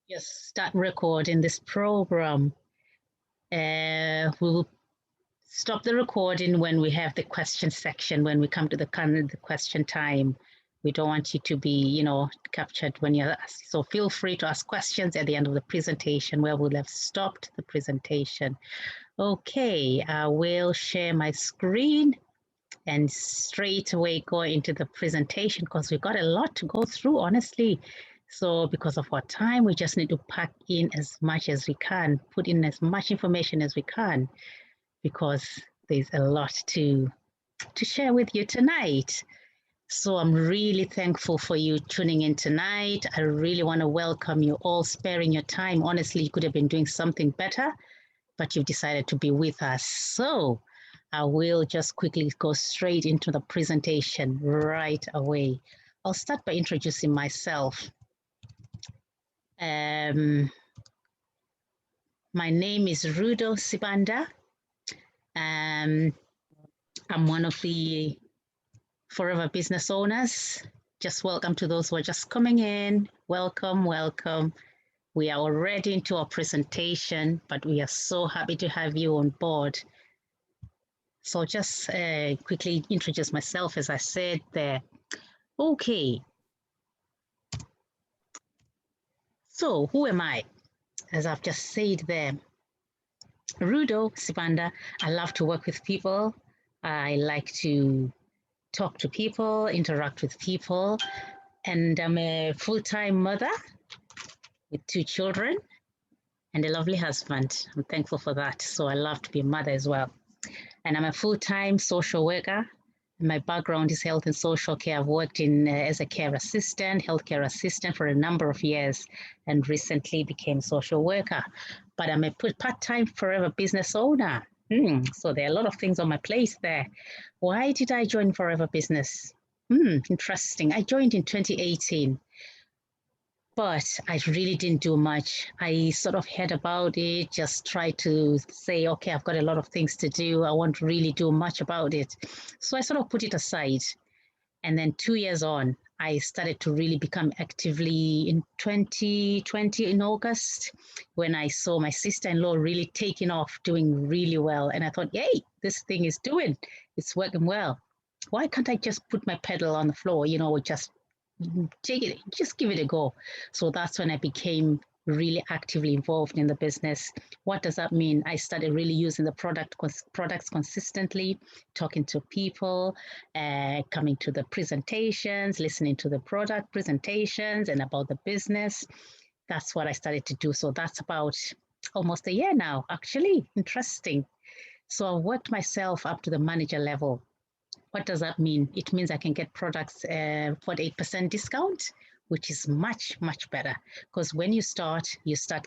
just start recording this program. We will stop the recording when we have the question section, when we come to the question time. We don't want you to be, captured when you're asked. So feel free to ask questions at the end of the presentation where we'll have stopped the presentation. Okay, I will share my screen and straight away go into the presentation because we've got a lot to go through, honestly. So because of our time, we just need to pack in as much as we can, put in as much information as we can, because there's a lot to share with you tonight. So I'm really thankful for you tuning in tonight. I really want to welcome you all, sparing your time. Honestly, you could have been doing something better, but you've decided to be with us. So I will just quickly go straight into the presentation right away. I'll start by introducing myself. My name is Rudo Sibanda. I'm one of the Forever Business owners. Just welcome to those who are just coming in. Welcome, welcome. We are already into our presentation, but we are so happy to have you on board. So just quickly introduce myself, as I said there. Okay. So who am I? As I've just said there, Rudo Sibanda. I love to work with people. I like to talk to people, interact with people, and I'm a full-time mother with 2 children and a lovely husband. I'm thankful for that. So I love to be a mother as well. And I'm a full-time social worker. My background is health and social care. I've worked in as a care assistant, healthcare assistant for a number of years, and recently became social worker. But I'm a part-time Forever Business owner. So there are a lot of things on my plate there. Why did I join Forever Business? Interesting. I joined in 2018. But I really didn't do much. I sort of heard about it, just tried to say, okay, I've got a lot of things to do. I won't really do much about it. So I sort of put it aside. And then 2 years on, I started to really become actively in 2020 in August, when I saw my sister-in-law really taking off, doing really well. And I thought, yay, this thing is it's working well. Why can't I just put my pedal on the floor, just take it, just give it a go. So that's when I became really actively involved in the business. What does that mean? I started really using the products consistently, talking to people, coming to the presentations, listening to the product presentations and about the business. That's what I started to do. So that's about almost a year now, actually. Interesting. So I worked myself up to the manager level. What does that mean? It means I can get products 48% discount, which is much, much better. Because when you start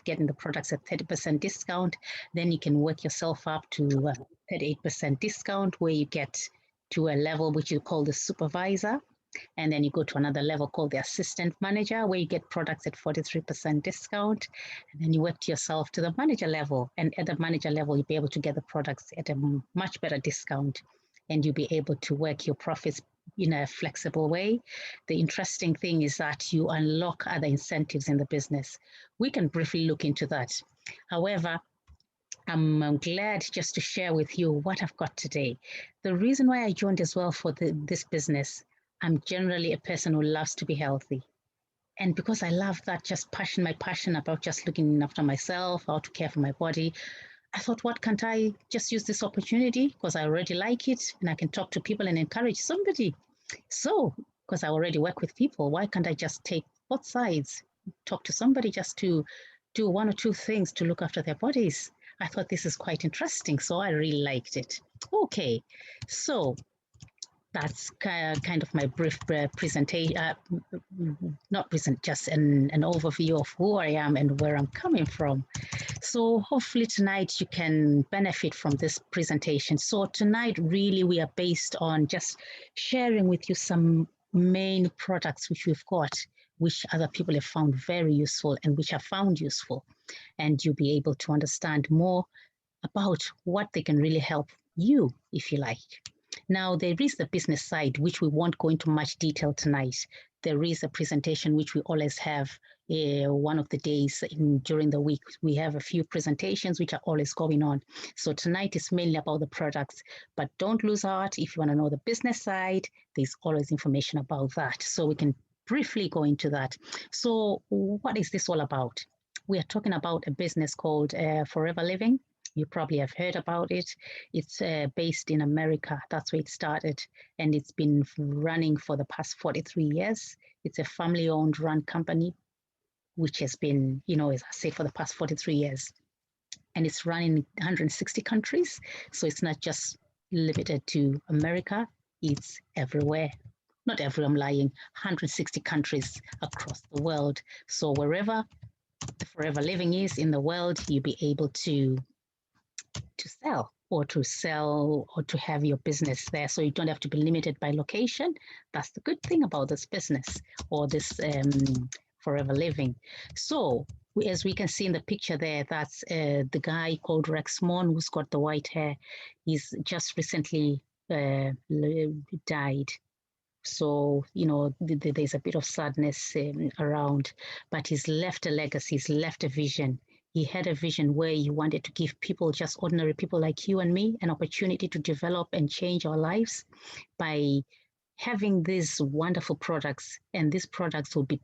getting the products at 30% discount, then you can work yourself up to 38% discount, where you get to a level which you call the supervisor. And then you go to another level called the assistant manager, where you get products at 43% discount. And then you work yourself to the manager level. And at the manager level, you'll be able to get the products at a much better discount. And you'll be able to work your profits in a flexible way. The interesting thing is that you unlock other incentives in the business. We can briefly look into that. However, I'm glad just to share with you what I've got today. The reason why I joined as well for this business, I'm generally a person who loves to be healthy. And because I love that my passion about just looking after myself, how to care for my body, I thought, what can't I just use this opportunity, because I already like it and I can talk to people and encourage somebody. So, because I already work with people, why can't I just take both sides, talk to somebody just to do 1 or 2 things to look after their bodies? I thought this is quite interesting, so I really liked it. Okay, so that's kind of my brief presentation, just an overview of who I am and where I'm coming from. So hopefully tonight you can benefit from this presentation. So tonight really we are based on just sharing with you some main products which we've got, which other people have found very useful and which are found useful. And you'll be able to understand more about what they can really help you, if you like. Now, there is the business side, which we won't go into much detail tonight. There is a presentation which we always have one of the days during the week. We have a few presentations which are always going on. So tonight is mainly about the products, but don't lose heart. If you want to know the business side, there's always information about that. So we can briefly go into that. So what is this all about? We are talking about a business called Forever Living. You probably have heard about it. It's based in America. That's where it started. And it's been running for the past 43 years. It's a family-owned run company, which has been, as I say, for the past 43 years. And it's run in 160 countries. So it's not just limited to America. It's everywhere. Not everywhere, I'm lying. 160 countries across the world. So wherever the Forever Living is in the world, you'll be able to sell or to have your business there. So you don't have to be limited by location. That's the good thing about this business or this Forever Living. So as we can see in the picture there, that's the guy called Rex Mon, who's got the white hair. He's just recently died. So, there's a bit of sadness around, but he's left a legacy, he's left a vision. He had a vision where he wanted to give people, just ordinary people like you and me, an opportunity to develop and change our lives by having these wonderful products, and these products will be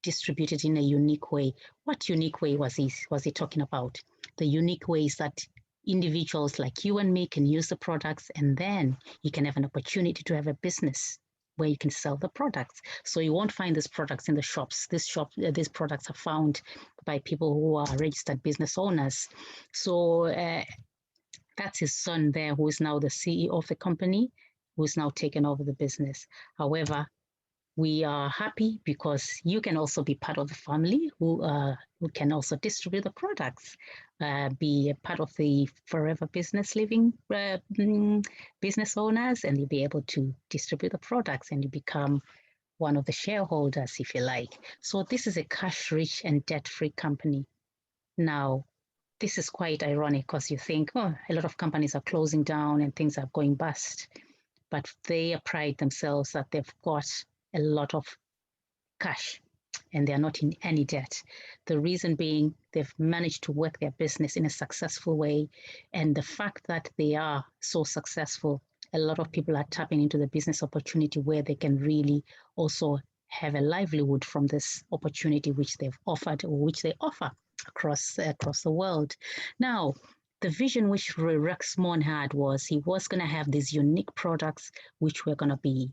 distributed in a unique way. What unique way was he talking about? The unique way is that individuals like you and me can use the products, and then you can have an opportunity to have a business where you can sell the products. So you won't find these products in the shops. These products are found by people who are registered business owners. So that's his son there, who is now the CEO of the company, who's now taken over the business. However, we are happy because you can also be part of the family who can also distribute the products, be a part of the Forever Business Living business owners, and you'll be able to distribute the products and you become one of the shareholders, if you like. So this is a cash-rich and debt-free company. Now, this is quite ironic because you think, a lot of companies are closing down and things are going bust, but they pride themselves that they've got a lot of cash and they're not in any debt. The reason being they've managed to work their business in a successful way. And the fact that they are so successful, a lot of people are tapping into the business opportunity where they can really also have a livelihood from this opportunity which they've offered or which they offer across the world. Now, the vision which Rex Mon had was he was going to have these unique products which were going to be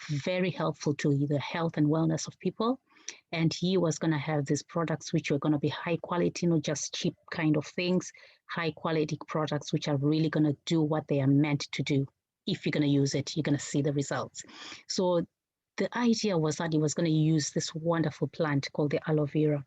very helpful to the health and wellness of people. And he was going to have these products which were going to be high quality, not just cheap kind of things, high quality products which are really going to do what they are meant to do. If you're going to use it, you're going to see the results. So the idea was that he was going to use this wonderful plant called the aloe vera,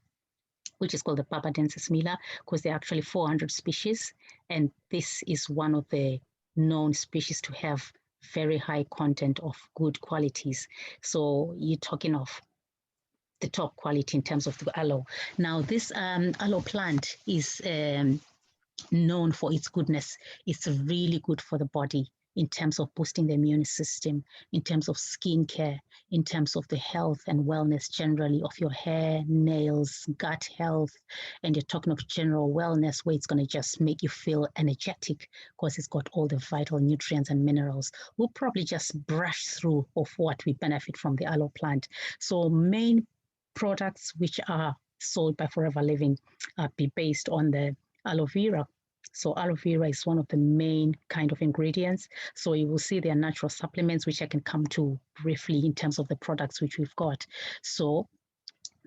which is called the Papadensis mila, because there are actually 400 species. And this is one of the known species to have very high content of good qualities. So you're talking of the top quality in terms of the aloe. Now, this aloe plant is known for its goodness. It's really good for the body in terms of boosting the immune system, in terms of skincare, in terms of the health and wellness generally of your hair, nails, gut health, and you're talking of general wellness where it's going to just make you feel energetic because it's got all the vital nutrients and minerals. We'll probably just brush through of what we benefit from the aloe plant. So main products which are sold by Forever Living are based on the aloe vera. So aloe vera is one of the main kind of ingredients. So you will see there are natural supplements, which I can come to briefly in terms of the products which we've got. So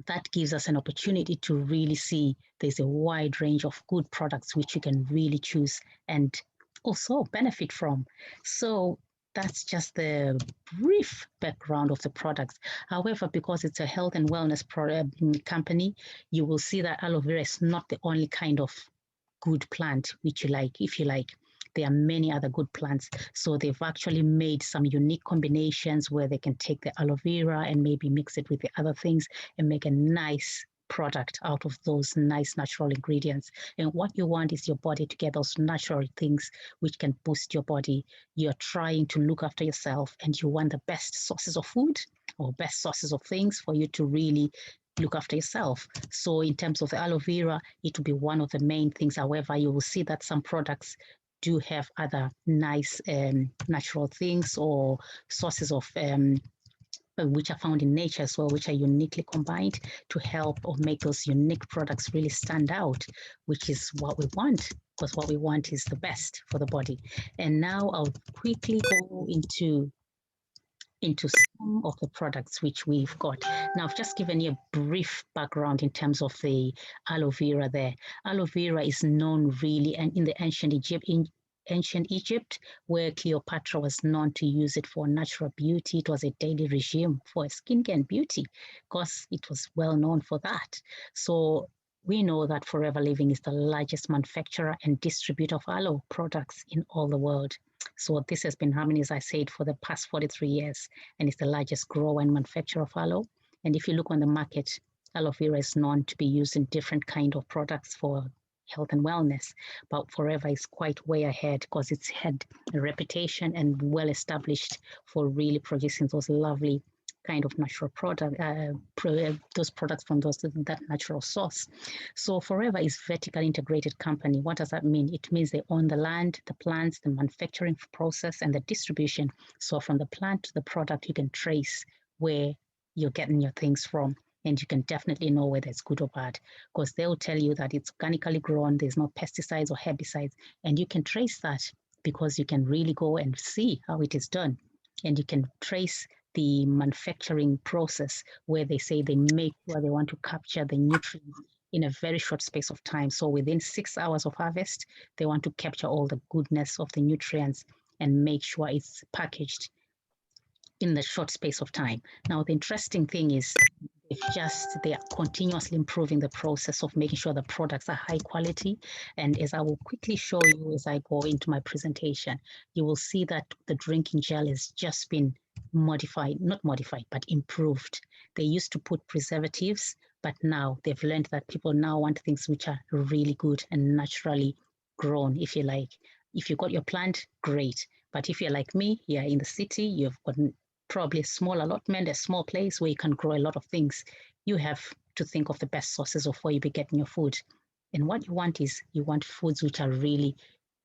that gives us an opportunity to really see there's a wide range of good products which you can really choose and also benefit from. So that's just the brief background of the products. However, because it's a health and wellness company, you will see that aloe vera is not the only kind of good plant which you like, if you like. There are many other good plants. So they've actually made some unique combinations where they can take the aloe vera and maybe mix it with the other things and make a nice product out of those nice natural ingredients. And what you want is your body to get those natural things which can boost your body. You're trying to look after yourself and you want the best sources of food or best sources of things for you to really look after yourself. So in terms of the aloe vera, it will be one of the main things. However, you will see that some products do have other nice natural things or sources of which are found in nature as well, which are uniquely combined to help or make those unique products really stand out, which is what we want, because what we want is the best for the body. And now I'll quickly go into some of the products which we've got. Now, I've just given you a brief background in terms of the aloe vera there. Aloe vera is known really and in the ancient Egypt, where Cleopatra was known to use it for natural beauty. It was a daily regime for skincare and beauty because it was well known for that. So we know that Forever Living is the largest manufacturer and distributor of aloe products in all the world. So this has been happening, as I said, for the past 43 years, and it's the largest grower and manufacturer of aloe. And if you look on the market, aloe vera is known to be used in different kind of products for health and wellness, but Forever is quite way ahead because it's had a reputation and well established for really producing those lovely kind of natural product, those products from that natural source. So Forever is vertically integrated company. What does that mean? It means they own the land, the plants, the manufacturing process, and the distribution. So from the plant to the product, you can trace where you're getting your things from. And you can definitely know whether it's good or bad because they'll tell you that it's organically grown, there's no pesticides or herbicides, and you can trace that because you can really go and see how it is done. And you can trace the manufacturing process where they say they make sure they want to capture the nutrients in a very short space of time. So within 6 hours of harvest, they want to capture all the goodness of the nutrients and make sure it's packaged in the short space of time. Now, the interesting thing is they are continuously improving the process of making sure the products are high quality. And as I will quickly show you as I go into my presentation, you will see that the drinking gel has just been not modified, but improved. They used to put preservatives, but now they've learned that people now want things which are really good and naturally grown, if you like. If you got your plant, great. But if you're like me, you're in the city, you've got probably a small allotment, a small place where you can grow a lot of things. You have to think of the best sources of where you be getting your food. And what you want is you want foods which are really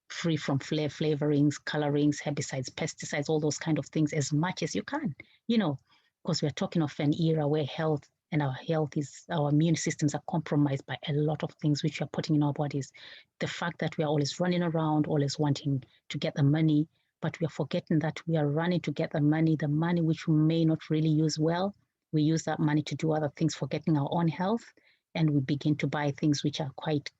free from flavorings, colorings, herbicides, pesticides, all those kind of things as much as you can, because we're talking of an era where our immune systems are compromised by a lot of things which we're putting in our bodies. The fact that we are always running around, always wanting to get the money, but we are forgetting that we are running to get the money which we may not really use well. We use that money to do other things, forgetting our own health, and we begin to buy things which are quite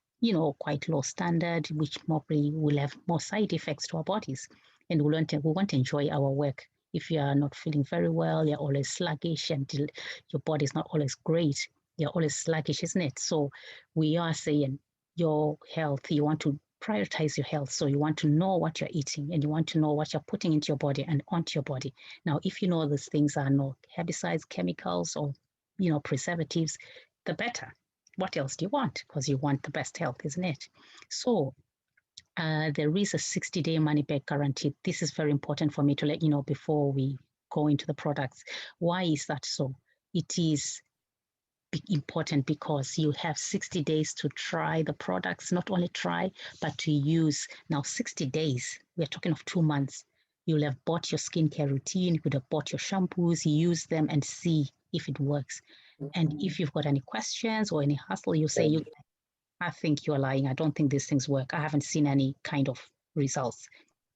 low standard, which probably will have more side effects to our bodies. And we want to enjoy our work. If you are not feeling very well, you're always sluggish and your body is not always great, you're always sluggish, isn't it? So we are saying your health, you want to prioritize your health. So you want to know what you're eating and you want to know what you're putting into your body and onto your body. Now, if you know these things are no herbicides, chemicals, or, preservatives, the better. What else do you want? Because you want the best health, isn't it? So there is a 60-day money back guarantee. This is very important for me to let you know before we go into the products. Why is that so? It is important because you have 60 days to try the products, not only try, but to use. Now, 60 days, we're talking of 2 months. You'll have bought your skincare routine, you could have bought your shampoos, use them and see if it works. And if you've got any questions or any hassle, you say, I think you're lying. I don't think these things work. I haven't seen any kind of results.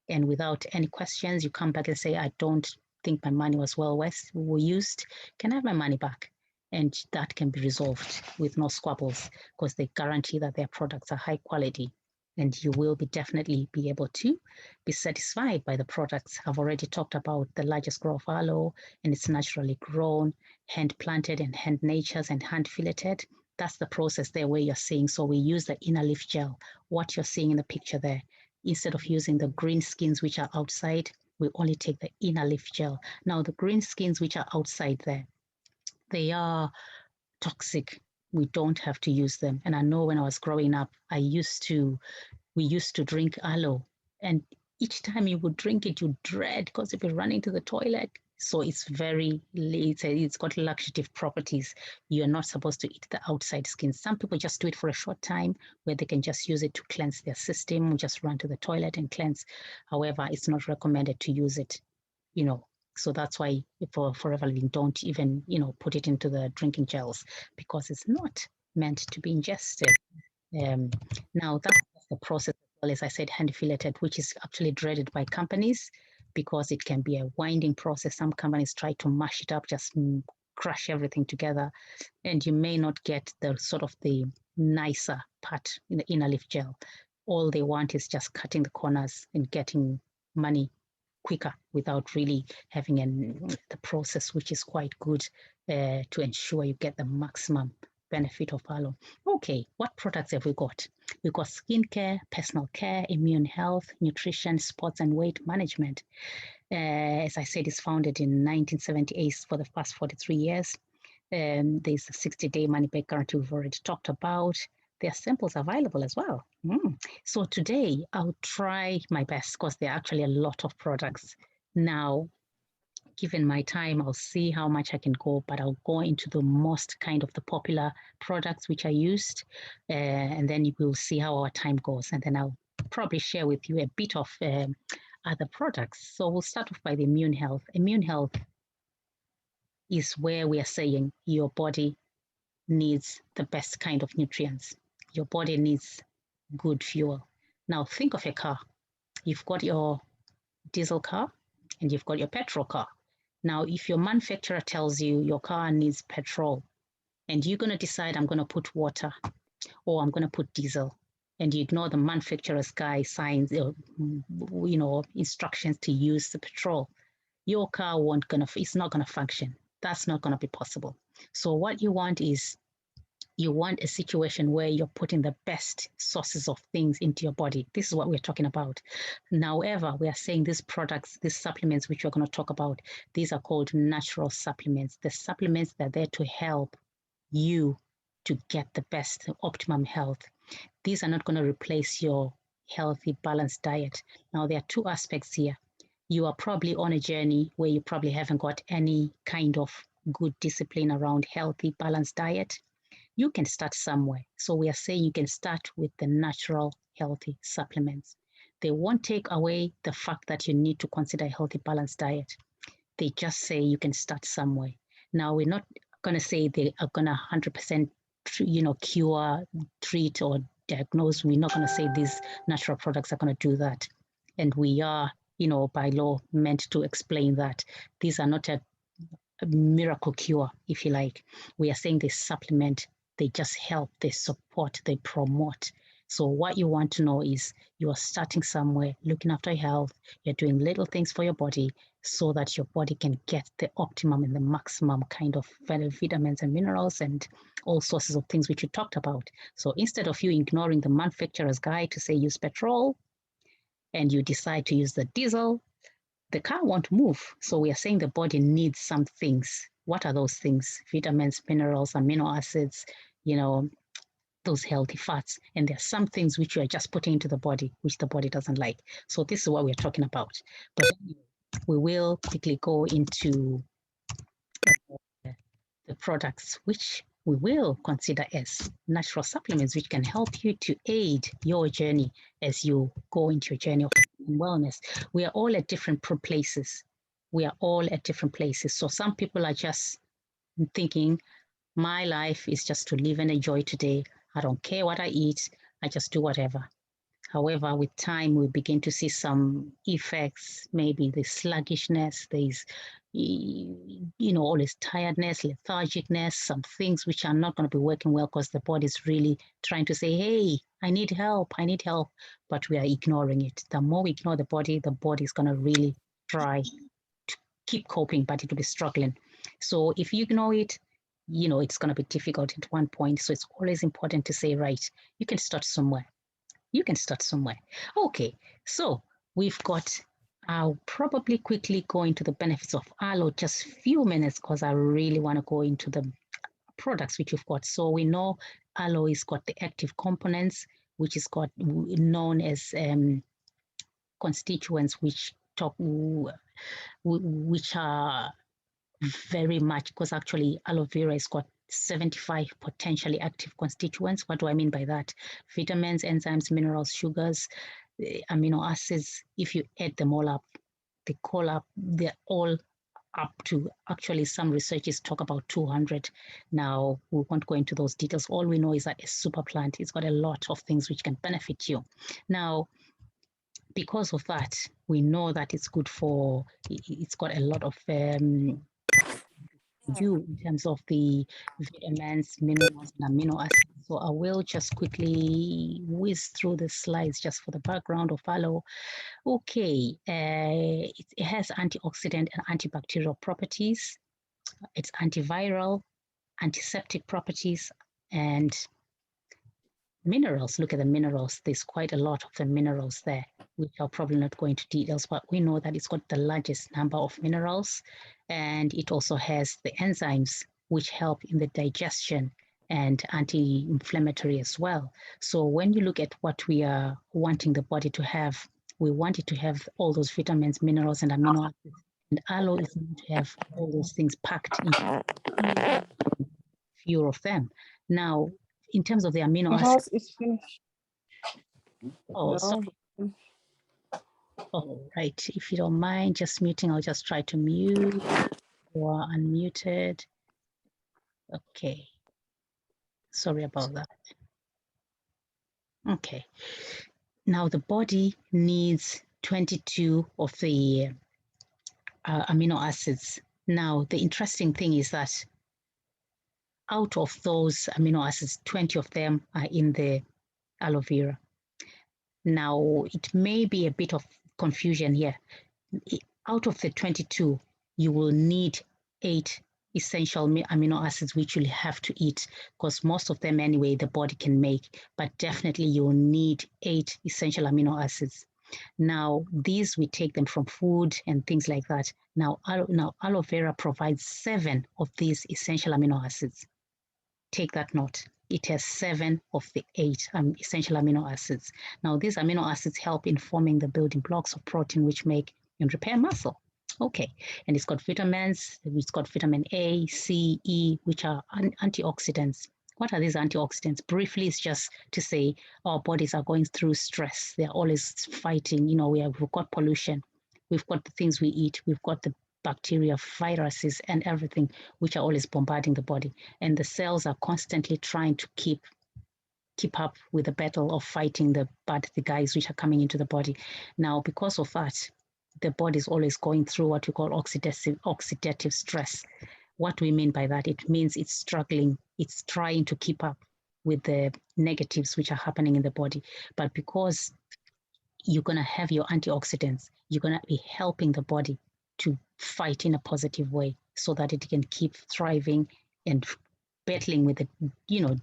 And without any questions, you come back and say, I don't think my money was well used. Can I have my money back? And that can be resolved with no squabbles because they guarantee that their products are high quality and you will definitely be able to be satisfied by the products. I've already talked about the largest grow of aloe, and it's naturally grown, hand planted and hand natured and hand filleted. That's the process there where you're seeing. So we use the inner leaf gel, what you're seeing in the picture there. Instead of using the green skins which are outside, we only take the inner leaf gel. Now the green skins which are outside there, they are toxic we don't have to use them. And I know when I was growing up, we used to drink aloe, and each time you would drink it, you dread because if you're running to the toilet. So it's got laxative properties. You're not supposed to eat the outside skin. Some people just do it for a short time where they can just use it to cleanse their system, just run to the toilet and cleanse. However, it's not recommended to use it, you know. So that's why for Forever Living, don't even, put it into the drinking gels because it's not meant to be ingested. Um, Now that's the process as well, as I said, hand filleted, which is actually dreaded by companies because it can be a winding process. Some companies try to mash it up, just crush everything together, and you may not get the sort of the nicer part in the inner leaf gel. All they want is just cutting the corners and getting money quicker without really having the process, which is quite good to ensure you get the maximum benefit of aloe. Okay, what products have we got? We've got skincare, personal care, immune health, nutrition, sports, and weight management. As I said, it's founded in 1978 for the past 43 years. There's a 60-day money-back guarantee we've already talked about. There are samples available as well. So today, I'll try my best because there are actually a lot of products. Now, given my time, I'll see how much I can go, but I'll go into the most kind of the popular products which I used, and then we'll see how our time goes. And then I'll probably share with you a bit of other products. So we'll start off by the immune health. Immune health is where we are saying your body needs the best kind of nutrients. Your body needs good fuel. Now think of a car. You've got your diesel car and you've got your petrol car. Now, if your manufacturer tells you your car needs petrol and you're going to decide, I'm going to put water or I'm going to put diesel, and you ignore the manufacturer's guy signs, instructions to use the petrol, your car it's not going to function. That's not going to be possible. So what you want is you want a situation where you're putting the best sources of things into your body. This is what we're talking about. However, we are saying these products, these supplements, which we're going to talk about, these are called natural supplements. The supplements that are there to help you to get the best optimum health. These are not going to replace your healthy, balanced diet. Now, there are two aspects here. You are probably on a journey where you probably haven't got any kind of good discipline around healthy, balanced diet. You can start somewhere. So we are saying you can start with the natural healthy supplements. They won't take away the fact that you need to consider a healthy balanced diet. They just say you can start somewhere. Now, we're not going to say they are going to 100% cure, treat, or diagnose. We're not going to say these natural products are going to do that. And we are, by law meant to explain that these are not a miracle cure, if you like. We are saying they supplement, they just help, they support, they promote. So what you want to know is you are starting somewhere, looking after your health, you're doing little things for your body so that your body can get the optimum and the maximum kind of vitamins and minerals and all sources of things which you talked about. So instead of you ignoring the manufacturer's guide to say use petrol and you decide to use the diesel, the car won't move. So we are saying the body needs some things. What are those things? Vitamins, minerals, amino acids, those healthy fats. And there are some things which you are just putting into the body, which the body doesn't like. So this is what we're talking about. But we will quickly go into the products which we will consider as natural supplements, which can help you to aid your journey as you go into your journey of wellness. We are all at different places. We are all at different places. So some people are just thinking, my life is just to live and enjoy today. I don't care what I eat. I just do whatever. However, with time, we begin to see some effects, maybe the sluggishness, there's, all this tiredness, lethargicness, some things which are not going to be working well because the body is really trying to say, hey, I need help, but we are ignoring it. The more we ignore the body is going to really try to keep coping, but it will be struggling. So if you ignore it, it's going to be difficult at one point. So it's always important to say, right, you can start somewhere. Okay, so we've got, I'll probably quickly go into the benefits of aloe, just a few minutes, because I really want to go into the products which you've got. So we know aloe has got the active components, which is got known as constituents, which are very much, because actually aloe vera has got 75 potentially active constituents. What do I mean by that? Vitamins, enzymes, minerals, sugars, amino acids. If you add them all up, they're all up to, actually some researchers talk about 200. Now, we won't go into those details. All we know is that a super plant, it's got a lot of things which can benefit you. Now, because of that, we know that it's good for, it's got a lot of in terms of the vitamins, minerals, and amino acids. So I will just quickly whiz through the slides just for the background of aloe. Okay, it has antioxidant and antibacterial properties. It's antiviral, antiseptic properties, and minerals. Look at the minerals. There's quite a lot of the minerals there, which I'll probably not go into details, but we know that it's got the largest number of minerals, and it also has the enzymes which help in the digestion and anti-inflammatory as well. So when you look at what we are wanting the body to have, we want it to have all those vitamins, minerals, and amino acids. And aloe is going to have all those things packed in few of them. Now, in terms of the amino acids, house is finished. oh, sorry. Oh, right. If you don't mind just muting, I'll just try to mute. You are unmuted. Okay. Sorry about that. Okay. Now the body needs 22 of the amino acids. Now, the interesting thing is that out of those amino acids, 20 of them are in the aloe vera. Now, it may be a bit of confusion here. Out of the 22, you will need 8 essential amino acids which you'll have to eat, because most of them anyway the body can make, but definitely you'll need 8 essential amino acids. Now, these we take them from food and things like that. Now aloe vera provides 7 of these essential amino acids. Take that note. It has 7 of the 8 essential amino acids. Now, these amino acids help in forming the building blocks of protein which make and repair muscle. Okay, and it's got vitamins. It's got vitamin A, C, E, which are antioxidants. What are these antioxidants? Briefly, it's just to say our bodies are going through stress. They're always fighting. You know, we've got pollution. We've got the things we eat. We've got the bacteria, viruses, and everything, which are always bombarding the body. And the cells are constantly trying to keep up with the battle of fighting the guys which are coming into the body. Now, because of that, the body is always going through what we call oxidative stress. What do we mean by that? It means it's struggling. It's trying to keep up with the negatives which are happening in the body. But because you're going to have your antioxidants, you're going to be helping the body to fight in a positive way so that it can keep thriving and battling with the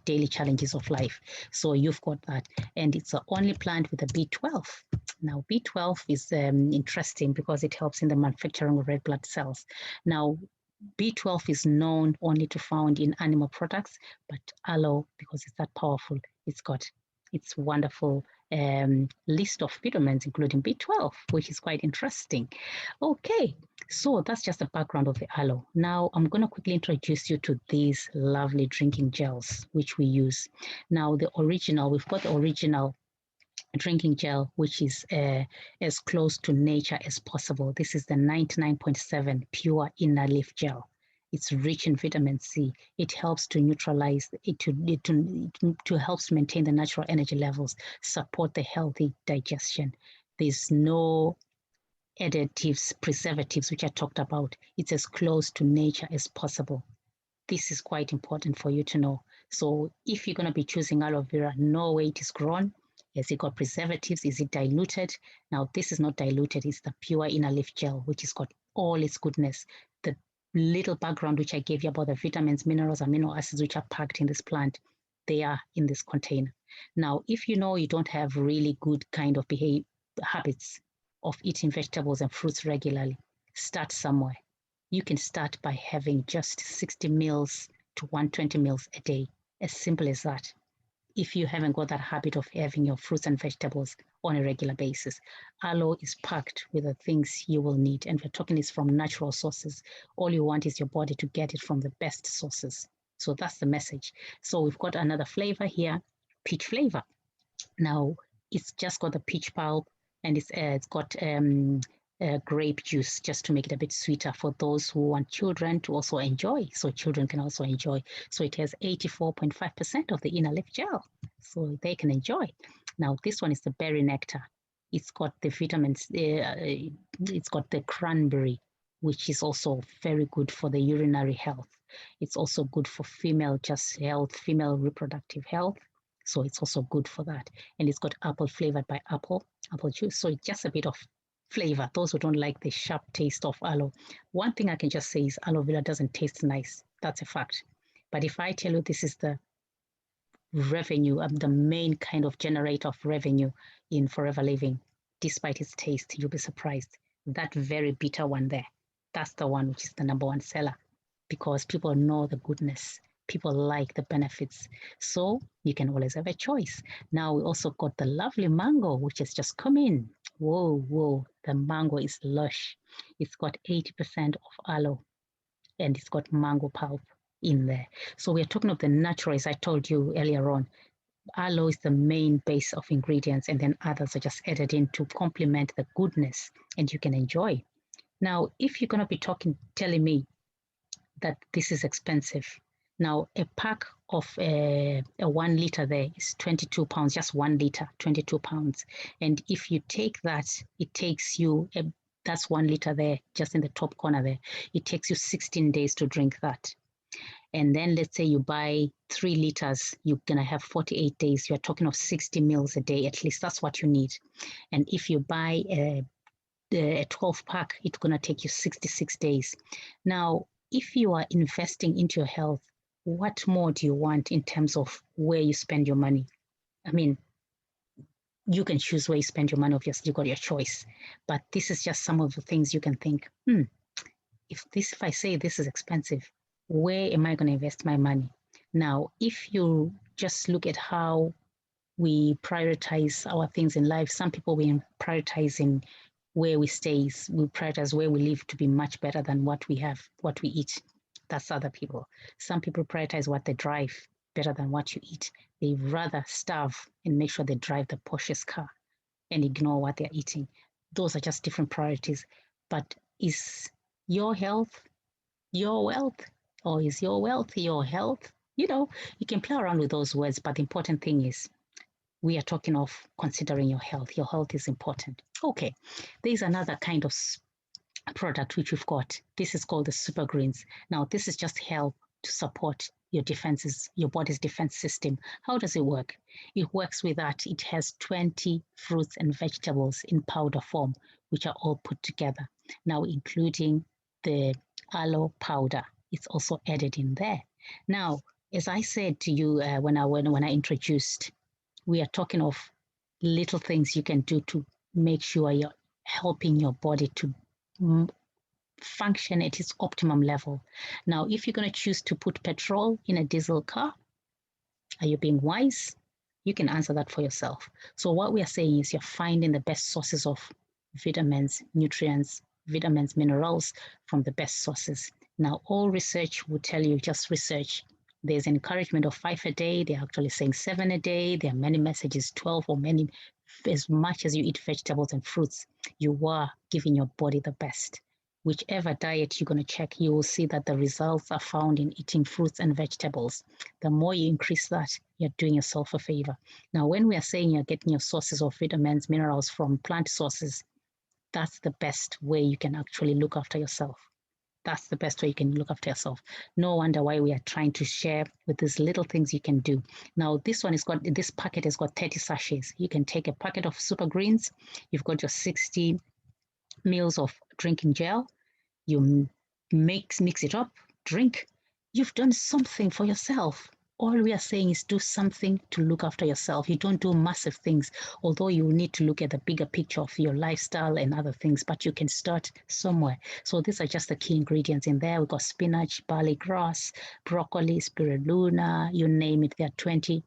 daily challenges of life. So you've got that, and it's the only plant with a B12. Now B12 is interesting because it helps in the manufacturing of red blood cells. Now B12 is known only to found in animal products, but aloe, because it's that powerful, it's got its wonderful list of vitamins, including B12, which is quite interesting. Okay, so that's just the background of the aloe. Now I'm going to quickly introduce you to these lovely drinking gels, which we use. Now we've got the original drinking gel, which is as close to nature as possible. This is the 99.7 pure inner leaf gel. It's rich in vitamin C. It helps to neutralize, to helps maintain the natural energy levels, support the healthy digestion. There's no additives, preservatives, which I talked about. It's as close to nature as possible. This is quite important for you to know. So if you're going to be choosing aloe vera, know where it is grown. Has it got preservatives? Is it diluted? Now, this is not diluted. It's the pure inner leaf gel, which has got all its goodness. The little background which I gave you about the vitamins, minerals, amino acids, which are packed in this plant, they are in this container. Now, if you know you don't have really good kind of habits of eating vegetables and fruits regularly, start somewhere. You can start by having just 60 mils to 120 mils a day. As simple as that. If you haven't got that habit of having your fruits and vegetables on a regular basis, aloe is packed with the things you will need. And we're talking is from natural sources. All you want is your body to get it from the best sources. So that's the message. So we've got another flavor here, peach flavor. Now, it's just got the peach pulp and it's got grape juice just to make it a bit sweeter for those who want children to also enjoy. So children can also enjoy. So it has 84.5% of the inner lip gel. So they can enjoy. Now, this one is the berry nectar. It's got the vitamins, it's got the cranberry, which is also very good for the urinary health. It's also good for female just health, female reproductive health. So it's also good for that. And it's got apple flavored by apple juice. So it's just a bit of flavor. Those who don't like the sharp taste of aloe. One thing I can just say is aloe vera doesn't taste nice. That's a fact. But if I tell you this is the revenue, the main kind of generator of revenue in Forever Living, despite its taste, you'll be surprised. That very bitter one there, that's the one which is the number one seller because people know the goodness. People like the benefits. So you can always have a choice. Now we also got the lovely mango, which has just come in. Whoa, the mango is lush. It's got 80% of aloe and it's got mango pulp in there. So we're talking of the natural, as I told you earlier on. Aloe is the main base of ingredients and then others are just added in to complement the goodness and you can enjoy. Now, if you're going to be telling me that this is expensive, now, a pack of a 1 liter there is 22 pounds, just 1 liter, 22 pounds. And if you take that, it takes you, that's 1 liter there, just in the top corner there. It takes you 16 days to drink that. And then let's say you buy 3 liters, you're going to have 48 days. You're talking of 60 mils a day, at least that's what you need. And if you buy a 12 pack, it's going to take you 66 days. Now, if you are investing into your health, what more do you want in terms of where you spend your money? I mean, you can choose where you spend your money, obviously, you got your choice. But this is just some of the things you can think, if I say this is expensive, where am I going to invest my money? Now, if you just look at how we prioritize our things in life, some people we prioritize in where we stay, we prioritize where we live to be much better than what we have, what we eat. That's other people. Some people prioritize what they drive better than what you eat. They rather starve and make sure they drive the Porsche's car and ignore what they're eating. Those are just different priorities. But is your health your wealth? Or is your wealth your health? You can play around with those words, but the important thing is we are talking of considering your health. Your health is important. Okay, there's another kind of product which we've got. This is called the super greens. Now, this is just help to support your defenses, your body's defense system. How does it work? It works with that. It has 20 fruits and vegetables in powder form, which are all put together. Now, including the aloe powder. It's also added in there. Now, as I said to you when I introduced, we are talking of little things you can do to make sure you're helping your body to function at its optimum level. Now, if you're going to choose to put petrol in a diesel car, are you being wise? You can answer that for yourself. So what we are saying is you're finding the best sources of vitamins, nutrients, vitamins, minerals from the best sources. Now, all research will tell you just research. There's encouragement of 5 a day. They're actually saying 7 a day. There are many messages, 12 or many. As much as you eat vegetables and fruits, you are giving your body the best. Whichever diet you're going to check, you will see that the results are found in eating fruits and vegetables. The more you increase that, you're doing yourself a favor. Now, when we are saying you're getting your sources of vitamins, minerals from plant sources, that's the best way you can actually look after yourself. That's the best way you can look after yourself. No wonder why we are trying to share with these little things you can do. Now, this packet has got 30 sachets. You can take a packet of super greens. You've got your 60 mils of drinking gel. You mix it up, drink. You've done something for yourself. all we are saying is do something to look after yourself. You don't do massive things, although you need to look at the bigger picture of your lifestyle and other things, but you can start somewhere. So these are just the key ingredients in there. We've got spinach, barley grass, broccoli, spirulina, you name it. There are 20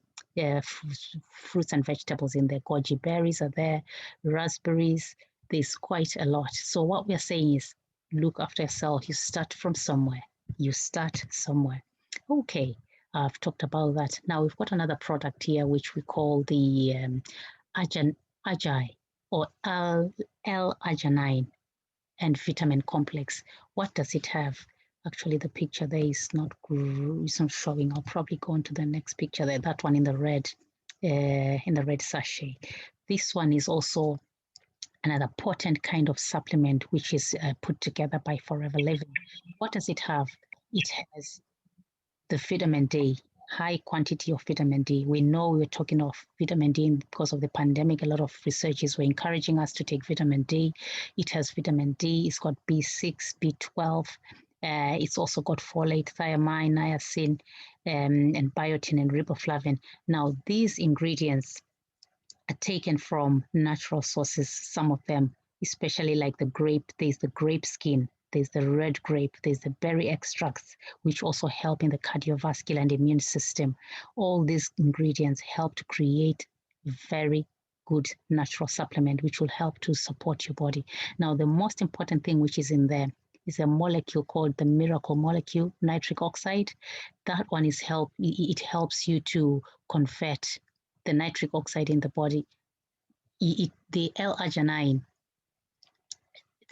fruits and vegetables in there. Goji berries are there, raspberries. There's quite a lot. So what we are saying is look after yourself. You start from somewhere. You start somewhere. Okay, I've talked about that. Now we've got another product here which we call the Agi or L-arginine and vitamin complex. What does it have? Actually, the picture there is not showing. I'll probably go on to the next picture there. That one in the red sachet. This one is also another potent kind of supplement which is put together by Forever Living. What does it have? It has the vitamin D, high quantity of vitamin D. We know we're talking of vitamin D because of the pandemic. A lot of researchers were encouraging us to take vitamin D. It has vitamin D. It's got B6, B12. It's also got folate, thiamine, niacin, and biotin and riboflavin. Now, these ingredients are taken from natural sources, some of them, especially like the grape. There's the grape skin, there's the red grape, there's the berry extracts, which also help in the cardiovascular and immune system. All these ingredients help to create very good natural supplement, which will help to support your body. Now, the most important thing which is in there is a molecule called the miracle molecule, nitric oxide. That one is it helps you to convert the nitric oxide in the body. The L-arginine,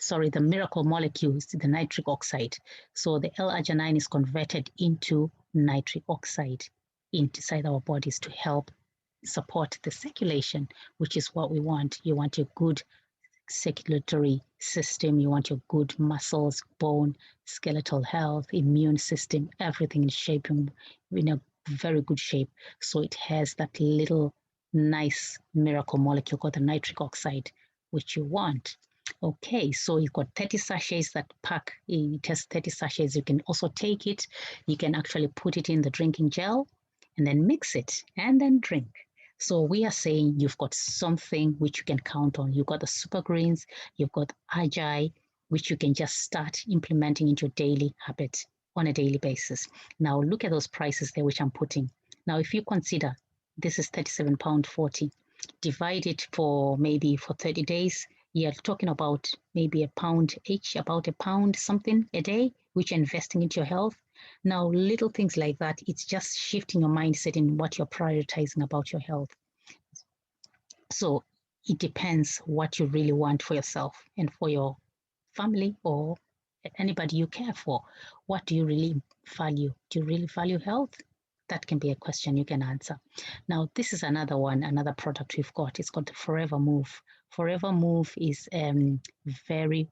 the miracle molecule is the nitric oxide. So the L-arginine is converted into nitric oxide inside our bodies to help support the circulation, which is what we want. You want a good circulatory system, you want your good muscles, bone, skeletal health, immune system, everything in shape, in a very good shape. So it has that little nice miracle molecule called the nitric oxide, which you want. Okay, so you've got 30 sachets that pack. It has 30 sachets. You can also take it. You can actually put it in the drinking gel and then mix it and then drink. So we are saying you've got something which you can count on. You've got the super greens, you've got Agi, which you can just start implementing into your daily habit on a daily basis. Now look at those prices there which I'm putting. Now if you consider this is £37.40, divide it for maybe for 30 days, you're talking about maybe a pound each, about a pound something a day, which you're investing into your health. Now, little things like that, it's just shifting your mindset in what you're prioritizing about your health. So it depends what you really want for yourself and for your family or anybody you care for. What do you really value? Do you really value health? That can be a question you can answer. Now, this is another one, another product we've got. It's called the Forever Move. Forever Move is very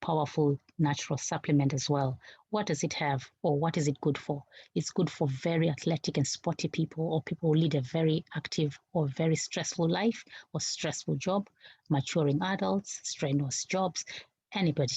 powerful natural supplement as well. What does it have, or what is it good for? It's good for very athletic and sporty people, or people who lead a very active or very stressful life or stressful job, maturing adults, strenuous jobs. Anybody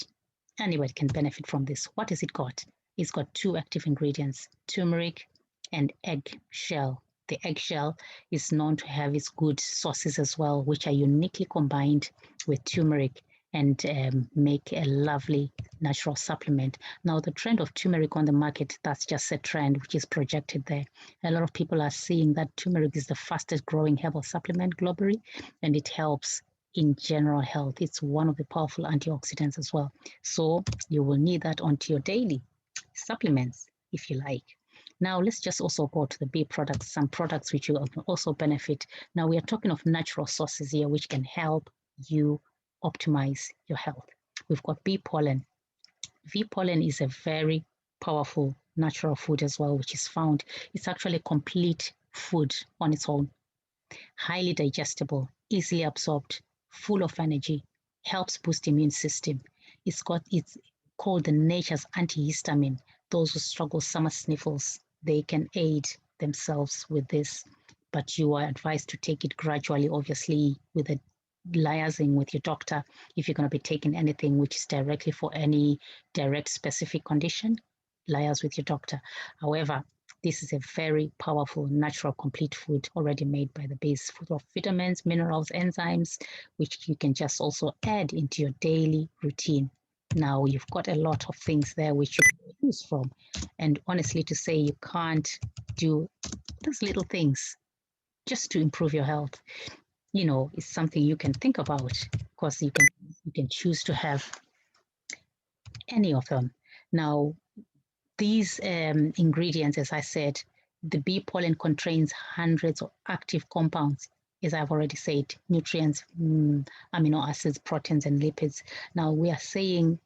can benefit from this. What has it got? It's got 2 active ingredients, turmeric and eggshell. The eggshell is known to have its good sources as well, which are uniquely combined with turmeric and make a lovely natural supplement. Now, the trend of turmeric on the market, that's just a trend which is projected there. A lot of people are seeing that turmeric is the fastest growing herbal supplement globally, and it helps in general health. It's one of the powerful antioxidants as well. So you will need that onto your daily supplements if you like. Now, let's just also go to the bee products, some products which you also benefit. Now, we are talking of natural sources here which can help you optimize your health. We've got bee pollen. Bee pollen is a very powerful natural food as well, which is found. It's actually a complete food on its own. Highly digestible, easily absorbed, full of energy, helps boost immune system. It's called the nature's antihistamine. Those who struggle summer sniffles, they can aid themselves with this, but you are advised to take it gradually, obviously, with a liaising with your doctor if you're going to be taking anything which is directly for any direct specific condition. Liaise with your doctor. However, This is a very powerful, natural, complete food already made by the bees, full of vitamins, minerals, enzymes, which you can just also add into your daily routine. Now you've got a lot of things there which you can choose from. And honestly, to say you can't do those little things just to improve your health, is something you can think about, because you can choose to have any of them. Now, these ingredients, as I said, the bee pollen contains hundreds of active compounds, as I've already said, nutrients, amino acids, proteins, and lipids. Now, we are saying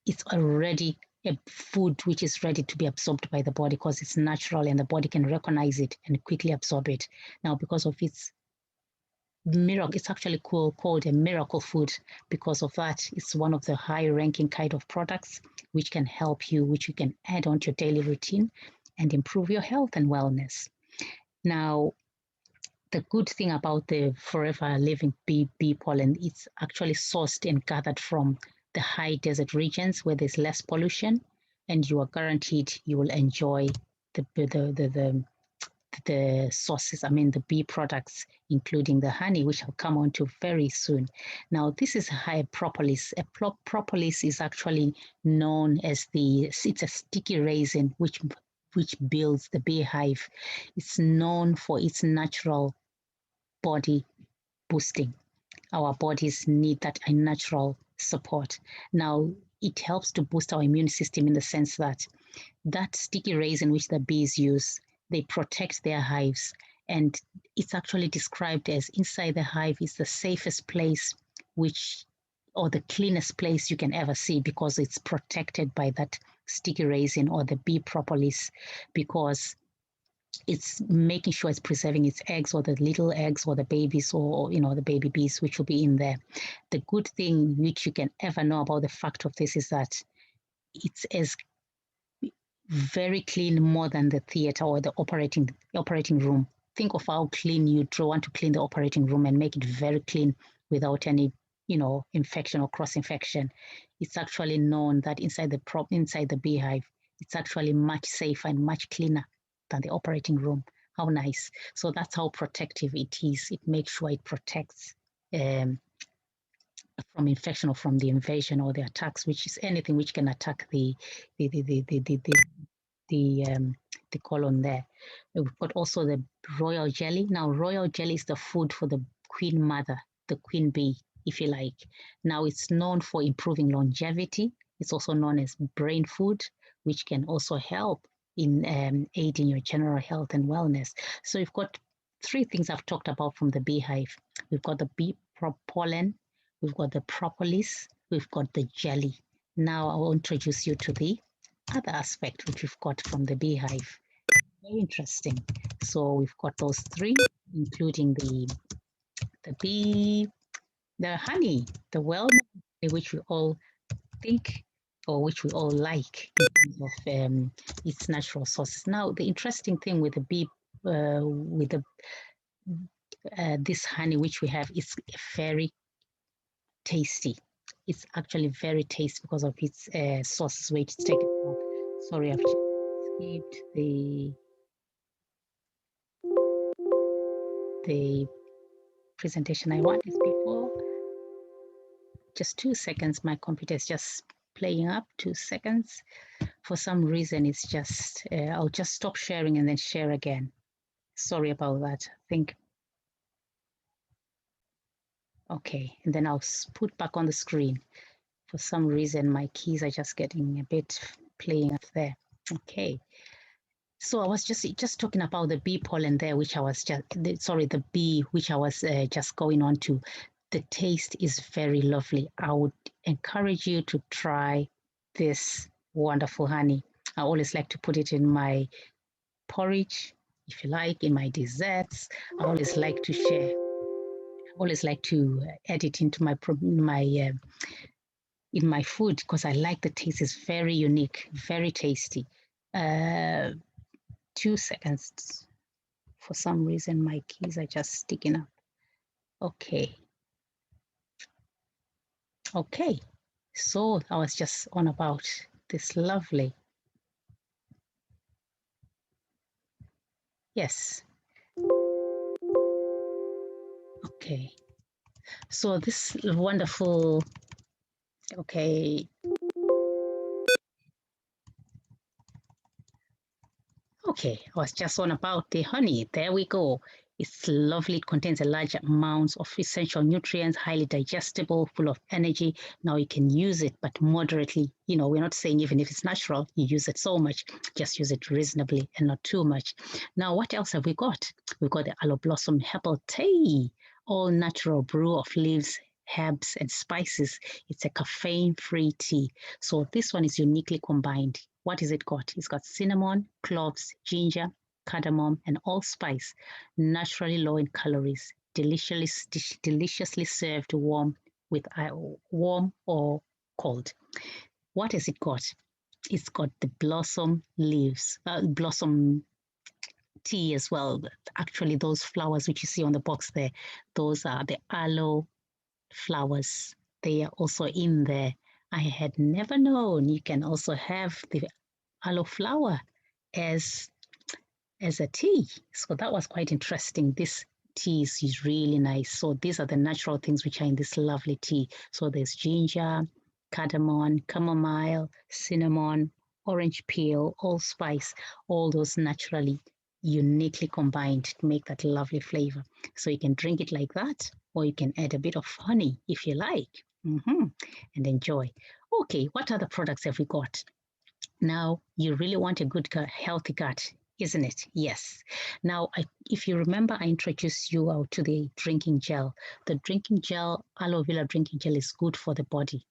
it's already a food which is ready to be absorbed by the body because it's natural and the body can recognize it and quickly absorb it. Now, because of its miracle, it's actually called a miracle food. Because of that, it's one of the high ranking kind of products which can help you, which you can add onto your daily routine and improve your health and wellness. Now, the good thing about the forever living bee pollen, it's actually sourced and gathered from the high desert regions where there's less pollution, and you are guaranteed you will enjoy the sources, the bee products, including the honey, which I'll come on to very soon. Now, this is high propolis. Propolis is actually known as it's a sticky resin which builds the beehive. It's known for its natural body boosting. Our bodies need that natural support. Now, it helps to boost our immune system in the sense that sticky resin which the bees use, they protect their hives. And it's actually described as inside the hive is the safest place or the cleanest place you can ever see, because it's protected by that sticky resin or the bee propolis, because it's making sure it's preserving its eggs, or the little eggs, or the babies, or the baby bees which will be in there. The good thing which you can ever know about the fact of this is that it's as very clean, more than the theater or the operating room. Think of how clean you want to clean the operating room and make it very clean without any infection or cross infection. It's actually known that inside the beehive, it's actually much safer and much cleaner than the operating room. How nice. So that's how protective it is. It makes sure it protects from infection or from the invasion or the attacks, which is anything which can attack the colon there. We've got also the royal jelly. Now, royal jelly is the food for the queen mother, the queen bee, if you like. Now, it's known for improving longevity. It's also known as brain food, which can also help in aiding your general health and wellness. So we've got three things I've talked about from the beehive. We've got the bee pollen, we've got the propolis, we've got the jelly. Now I will introduce you to the other aspect which we've got from the beehive. Very interesting. So we've got those three, including the bee, the honey, the wellness, which we all think or which we all like in terms of its natural sources. Now, the interesting thing with the bee, with this honey which we have, is very tasty. It's actually very tasty because of its sources where it's taken from. Sorry, I've skipped the presentation I wanted before. Just 2 seconds. My computer is just playing up. 2 seconds. For some reason, it's just, I'll just stop sharing and then share again. Sorry about that. I think, okay. And then I'll put back on the screen. For some reason, my keys are just getting a bit playing up there. Okay. So I was just talking about the bee pollen there, which I was the bee, which I was just going on to. The taste is very lovely. I would encourage you to try this wonderful honey. I always like to put it in my porridge, if you like, in my desserts. I always like to share. I always like to add it into my in my food because I like the taste. It's very unique, very tasty. 2 seconds. For some reason, my keys are just sticking up. Okay. Okay. So I was just on about this lovely Yes. Okay. So this wonderful, okay. Okay, I was just on about the honey. There we go. It's lovely. It contains a large amount of essential nutrients, highly digestible, full of energy. Now you can use it, but moderately. You know, we're not saying even if it's natural, you use it so much. Just use it reasonably and not too much. Now, what else have we got? We've got the aloe blossom herbal tea, all natural brew of leaves, herbs, and spices. It's a caffeine-free tea. So this one is uniquely combined. What has it got? It's got cinnamon, cloves, ginger, cardamom, and allspice, naturally low in calories, deliciously served warm with warm or cold. What has it got? It's got the blossom leaves, blossom tea as well. Actually, those flowers which you see on the box there, those are the aloe flowers. They are also in there. I had never known you can also have the aloe flower as a tea. So that was quite interesting. This tea is really nice. So these are the natural things which are in this lovely tea. So there's ginger, cardamom, chamomile, cinnamon, orange peel, allspice, all those naturally uniquely combined to make that lovely flavor. So you can drink it like that, or you can add a bit of honey if you like, and enjoy. Okay, what other products have we got? Now, you really want a good gut, healthy gut, isn't it? Yes. Now, if you remember, I introduced you out to the drinking gel. The drinking gel, aloe vera drinking gel, is good for the body.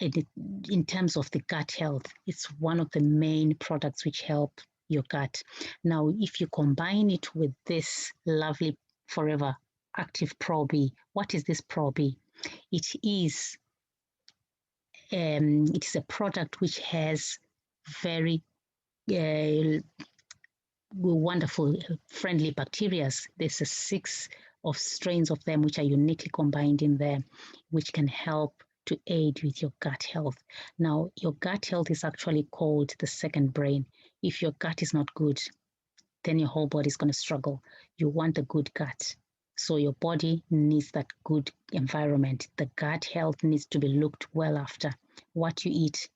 In terms of the gut health, it's one of the main products which help your gut. Now, if you combine it with this lovely Forever Active Pro B, what is this Pro B? It is it is a product which has very uh, wonderful, friendly bacteria. There's a six of strains of them which are uniquely combined in there, which can help to aid with your gut health. Now, your gut health is actually called the second brain. If your gut is not good, then your whole body is going to struggle. You want a good gut. So your body needs that good environment. The gut health needs to be looked well after. What you eat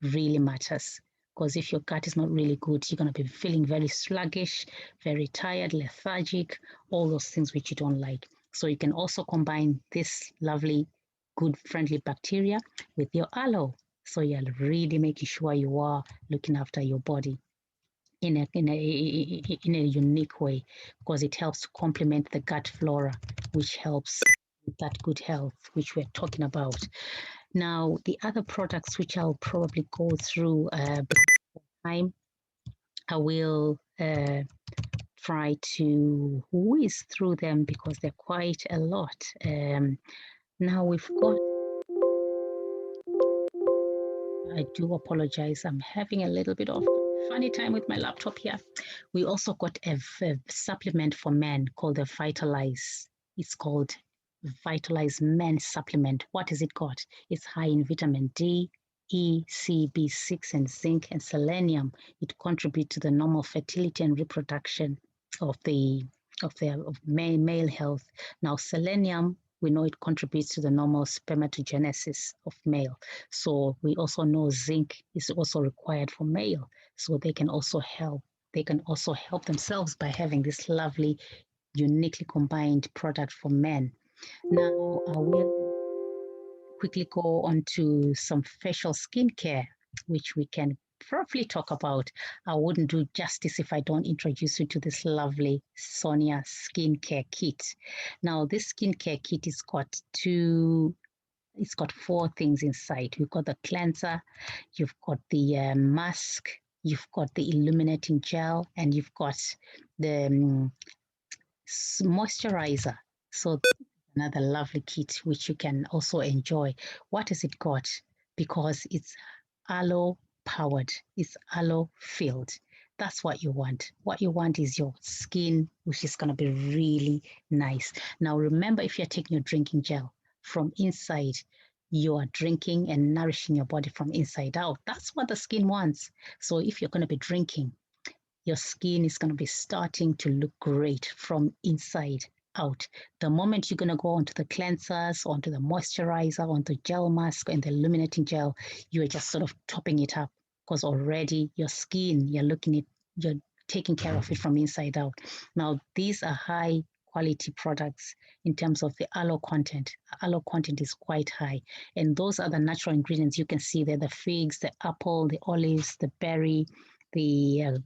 really matters. Because if your gut is not really good, you're going to be feeling very sluggish, very tired, lethargic, all those things which you don't like. So you can also combine this lovely, good, friendly bacteria with your aloe. So you're really making sure you are looking after your body in a unique way, because it helps to complement the gut flora, which helps with that good health which we're talking about. Now, the other products which I'll probably go through time, I will try to whiz through them because they're quite a lot. Now we've got, I do apologize, I'm having a little bit of funny time with my laptop here. We also got a supplement for men called the Vitalize. It's called Vitalize Men Supplement. What has it got? It's high in vitamin D, E, C, B6, and zinc, and selenium. It contributes to the normal fertility and reproduction of of male health. Now, selenium, we know it contributes to the normal spermatogenesis of male. So we also know zinc is also required for male. So they can also help. They can also help themselves by having this lovely, uniquely combined product for men. Now, I will quickly go on to some facial skincare, which we can probably talk about. I wouldn't do justice if I don't introduce you to this lovely Sonia skincare kit. Now, this skincare kit has got it's got four things inside. You've got the cleanser, you've got the mask, you've got the illuminating gel, and you've got the moisturizer. So another lovely kit which you can also enjoy. What has it got? Because it's aloe powered, it's aloe filled. That's what you want. What you want is your skin, which is going to be really nice. Now, remember, if you're taking your drinking gel from inside, you are drinking and nourishing your body from inside out. That's what the skin wants. So, if you're going to be drinking, your skin is going to be starting to look great from inside out. The moment you're going to go onto the cleansers, onto the moisturizer, onto gel mask and the illuminating gel, you are just sort of topping it up because already your skin, you're taking care of it from inside out. Now, these are high quality products in terms of the aloe content. Aloe content is quite high. And those are the natural ingredients. You can see there the figs, the apple, the olives, the berry, the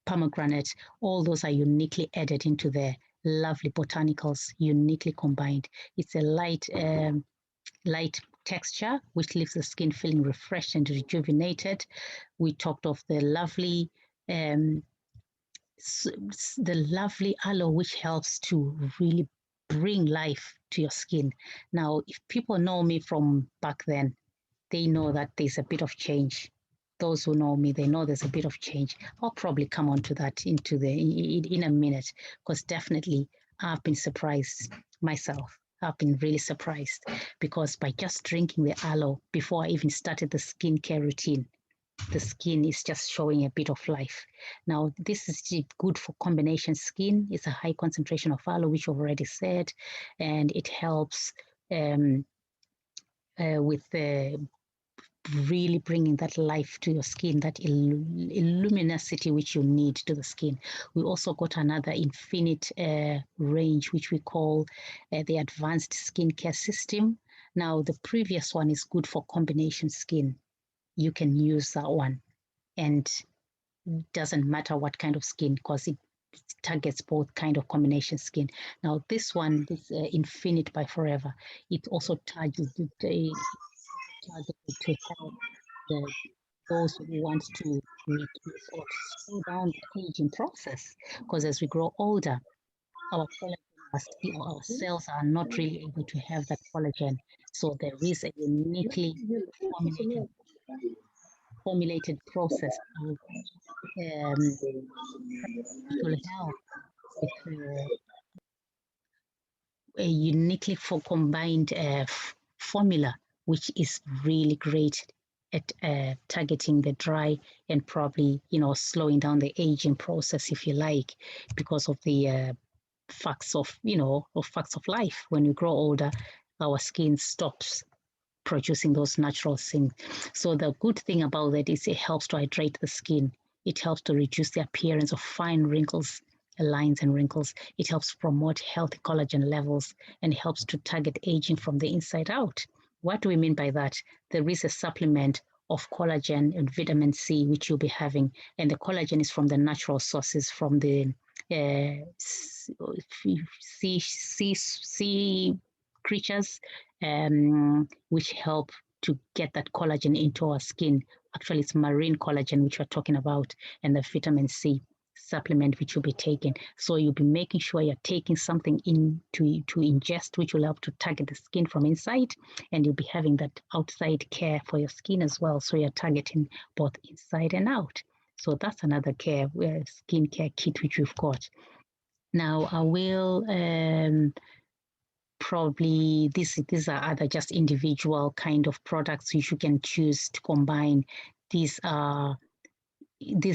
pomegranate. All those are uniquely added into the lovely botanicals, uniquely combined. It's a light texture, which leaves the skin feeling refreshed and rejuvenated. We talked of the lovely aloe, which helps to really bring life to your skin. Now, if people know me from back then, they know that there's a bit of change. Those who know me, they know there's a bit of change. I'll probably come on to that in a minute, because definitely I've been surprised myself. I've been really surprised because by just drinking the aloe before I even started the skincare routine, the skin is just showing a bit of life. Now, this is good for combination skin. It's a high concentration of aloe, which I've already said, and it helps with really bringing that life to your skin, that luminosity which you need to the skin. We also got another infinite range, which we call the advanced skincare system. Now, the previous one is good for combination skin. You can use that one, and doesn't matter what kind of skin, because it targets both kind of combination skin. Now, this one, this Infinite by Forever, it also targets to help those who want to reduce or slow down the aging process. Because as we grow older, our collagen, our cells are not really able to have that collagen. So there is a uniquely formulated process of which will help with a uniquely combined formula, which is really great at targeting the dry and probably, slowing down the aging process, if you like, because of the facts of life. When we grow older, our skin stops producing those natural things. So the good thing about that is it helps to hydrate the skin. It helps to reduce the appearance of fine wrinkles, lines and wrinkles. It helps promote healthy collagen levels and helps to target aging from the inside out. What do we mean by that? There is a supplement of collagen and vitamin C, which you'll be having. And the collagen is from the natural sources, from the sea creatures, which help to get that collagen into our skin. Actually, it's marine collagen, which we're talking about, and the vitamin C supplement which you'll be taking. So you'll be making sure you're taking something in to ingest, which will help to target the skin from inside, and you'll be having that outside care for your skin as well. So you're targeting both inside and out. So that's another skincare kit which we've got. Now I will probably these are other just individual kind of products which you can choose to combine. These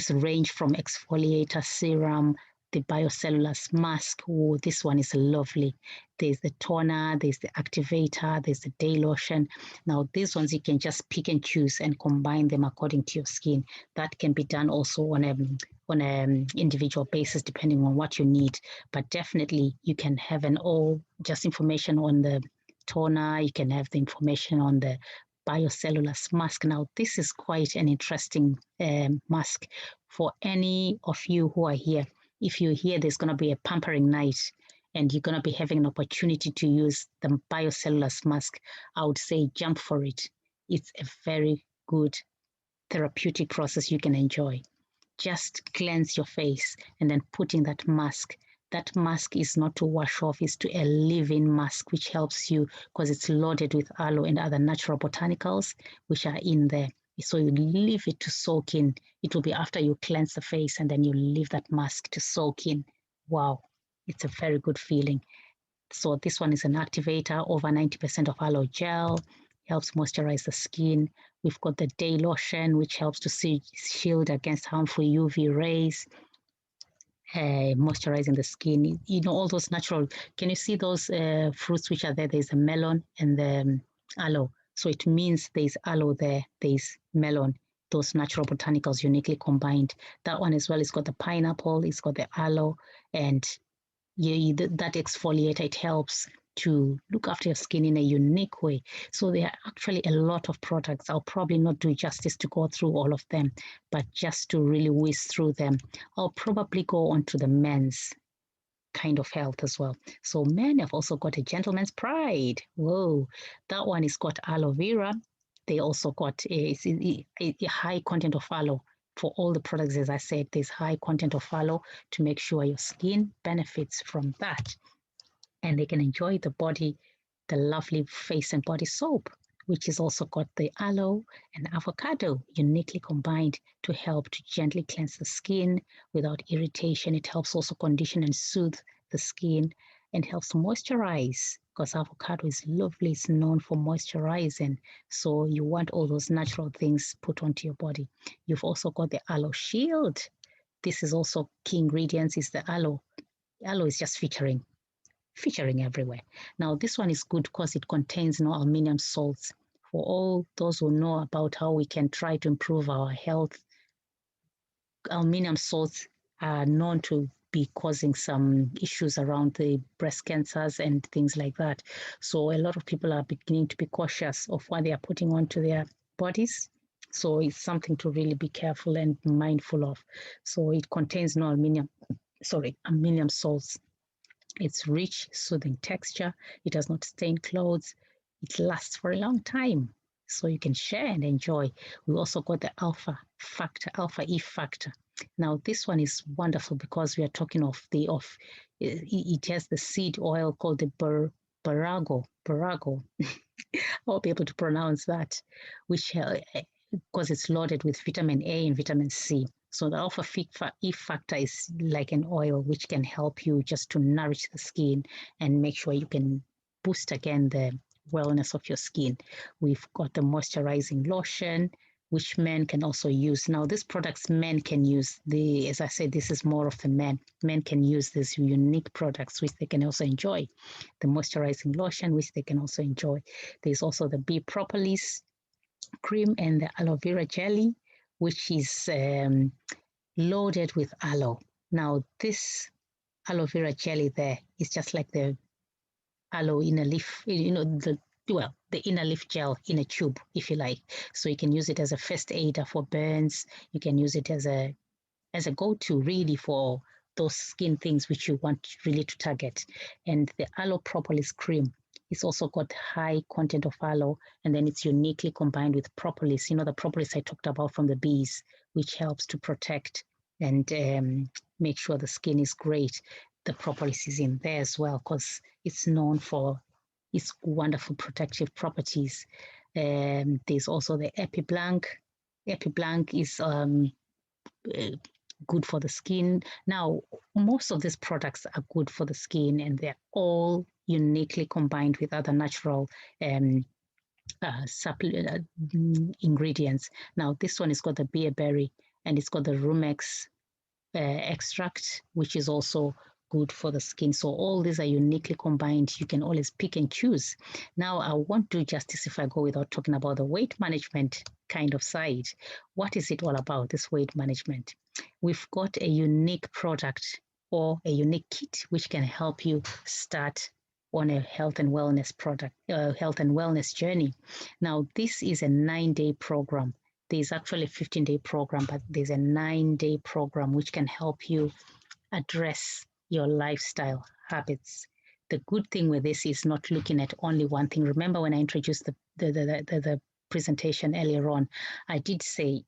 range from exfoliator serum, the biocellulose mask. Oh, this one is lovely. There's the toner, there's the activator, there's the day lotion. Now, these ones you can just pick and choose and combine them according to your skin. That can be done also on an individual basis, depending on what you need. But definitely, you can have just information on the toner. You can have the information on the biocellulose mask. Now, this is quite an interesting mask for any of you who are here. If you're here, there's going to be a pampering night and you're going to be having an opportunity to use the biocellulose mask, I would say jump for it. It's a very good therapeutic process you can enjoy. Just cleanse your face and then put in that mask. That mask is not to wash off, it's to a living mask, which helps you because it's loaded with aloe and other natural botanicals, which are in there. So you leave it to soak in. It will be after you cleanse the face and then you leave that mask to soak in. Wow, it's a very good feeling. So this one is an activator, over 90% of aloe gel, helps moisturize the skin. We've got the day lotion, which helps to shield against harmful UV rays, moisturizing the skin. You know, all those natural. Can you see those fruits which are there? There's a melon and the aloe. So it means there's aloe there, there's melon, those natural botanicals uniquely combined. That one as well, it's got the pineapple, it's got the aloe, and that exfoliator, it helps to look after your skin in a unique way. So there are actually a lot of products. I'll probably not do justice to go through all of them, but just to really whiz through them, I'll probably go on to the men's kind of health as well. So men have also got a gentleman's pride. Whoa, that one is got aloe vera. They also got a high content of aloe. For all the products, as I said, there's high content of aloe to make sure your skin benefits from that. And they can enjoy the lovely face and body soap, which has also got the aloe and avocado uniquely combined to help to gently cleanse the skin without irritation. It helps also condition and soothe the skin and helps to moisturize, because avocado is lovely. It's known for moisturizing. So you want all those natural things put onto your body. You've also got the aloe shield. This is also key ingredients is the aloe. Aloe is just featuring everywhere. Now, this one is good because it contains no aluminum salts. For all those who know about how we can try to improve our health, aluminum salts are known to be causing some issues around the breast cancers and things like that. So a lot of people are beginning to be cautious of what they are putting onto their bodies. So it's something to really be careful and mindful of. So it contains no aluminum salts. It's rich, soothing texture. It does not stain clothes. It lasts for a long time, so you can share and enjoy. We also got the alpha E factor. Now this one is wonderful because we are talking of it has the seed oil called the barago. I'll be able to pronounce that, which because it's loaded with vitamin A and vitamin C. So the alpha E factor is like an oil which can help you just to nourish the skin and make sure you can boost again the wellness of your skin. We've got the moisturizing lotion, which men can also use. Now, these products men can use. As I said, this is more of the men. Men can use these unique products, which they can also enjoy. The moisturizing lotion, which they can also enjoy. There's also the bee propolis cream and the aloe vera jelly, which is loaded with aloe. Now, this aloe vera jelly there is just like the aloe in a leaf, the inner leaf gel in a tube, if you like. So you can use it as a first aider for burns. You can use it as a go-to really for those skin things which you want really to target. And the aloe propolis cream, it's also got high content of aloe, and then it's uniquely combined with propolis. The propolis I talked about from the bees, which helps to protect and make sure the skin is great. The propolis is in there as well because it's known for its wonderful protective properties. There's also the Epiblanc. Epiblanc is good for the skin. Now, most of these products are good for the skin, and they're all uniquely combined with other natural ingredients. Now, this one has got the beerberry and it's got the rumex extract, which is also good for the skin. So all these are uniquely combined. You can always pick and choose. Now, I won't do justice if I go without talking about the weight management kind of side. What is it all about, this weight management? We've got a unique product or a unique kit which can help you start on a health and wellness journey. Now, this is a 9-day program. There's actually a 15-day program, but there's a 9-day program which can help you address your lifestyle habits. The good thing with this is not looking at only one thing. Remember when I introduced the presentation earlier on, I did say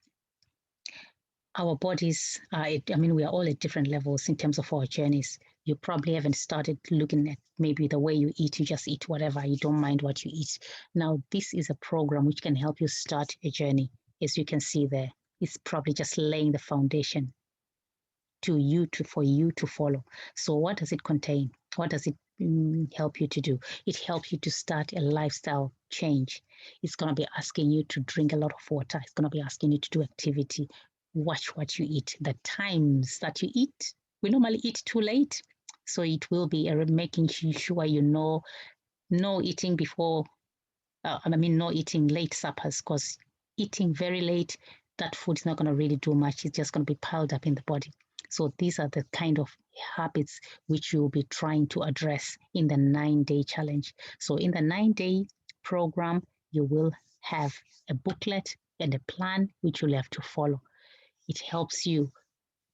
our bodies we are all at different levels in terms of our journeys. You probably haven't started looking at maybe the way you eat. You just eat whatever. You don't mind what you eat. Now, this is a program which can help you start a journey. As you can see there, it's probably just laying the foundation for you to follow. So what does it contain? What does it help you to do? It helps you to start a lifestyle change. It's going to be asking you to drink a lot of water. It's going to be asking you to do activity. Watch what you eat. The times that you eat, we normally eat too late. So it will be making sure you know no eating before, no eating late suppers, because eating very late, that food is not going to really do much. It's just going to be piled up in the body. So these are the kind of habits which you'll be trying to address in the 9-day challenge. So in the 9-day program, you will have a booklet and a plan which you'll have to follow. It helps you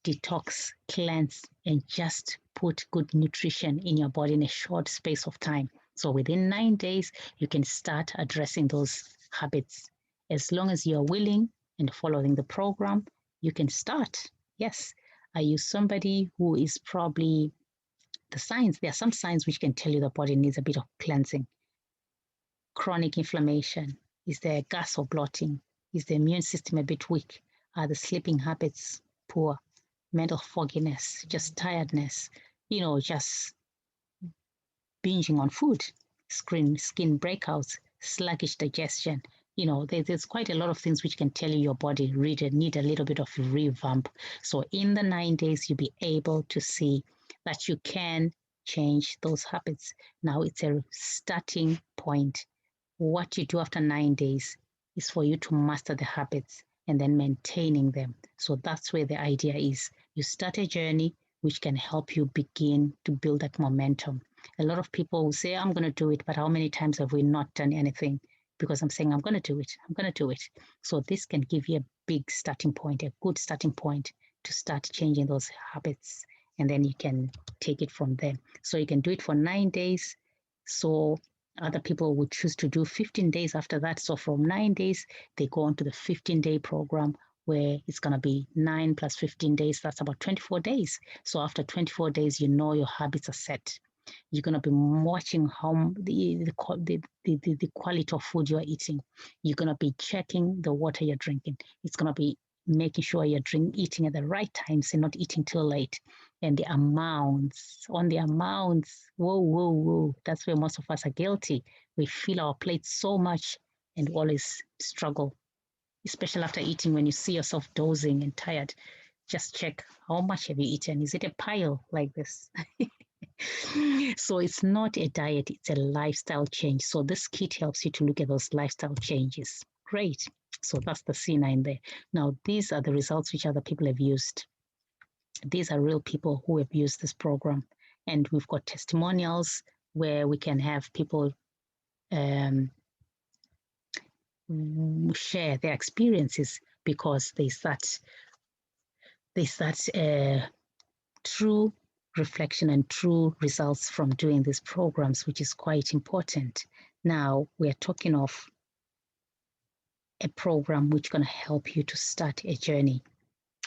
detox, cleanse, and just put good nutrition in your body in a short space of time. So within 9 days, you can start addressing those habits. As long as you're willing and following the program, you can start. Yes. Are you somebody who is probably the signs? There are some signs which can tell you the body needs a bit of cleansing. Chronic inflammation. Is there gas or bloating? Is the immune system a bit weak? Are the sleeping habits poor? Mental fogginess, just tiredness, just binging on food, skin breakouts, sluggish digestion. There's quite a lot of things which can tell you your body really need a little bit of revamp. So in the 9 days, you'll be able to see that you can change those habits. Now it's a starting point. What you do after 9 days is for you to master the habits and then maintaining them. So that's where the idea is. You start a journey which can help you begin to build that momentum. A lot of people will say, I'm going to do it, but how many times have we not done anything? Because I'm saying, I'm going to do it. I'm going to do it. So this can give you a big starting point, a good starting point to start changing those habits. And then you can take it from there. So you can do it for 9 days. So other people would choose to do 15 days after that. So from 9 days, they go on to the 15-day program where it's going to be 9 plus 15 days. That's about 24 days. So after 24 days, your habits are set. You're going to be watching how the quality of food you're eating. You're going to be checking the water you're drinking. It's going to be making sure you're eating at the right times and not eating too late. And the amounts, whoa. That's where most of us are guilty. We fill our plates so much and always struggle, especially after eating. When you see yourself dozing and tired, just check how much have you eaten. Is it a pile like this? So it's not a diet, it's a lifestyle change. So this kit helps you to look at those lifestyle changes. Great. So that's the C9 there. Now, these are the results which other people have used. These are real people who have used this program. And we've got testimonials where we can have people share their experiences, because there's that true reflection and true results from doing these programs, which is quite important. Now, we're talking of a program which is going to help you to start a journey.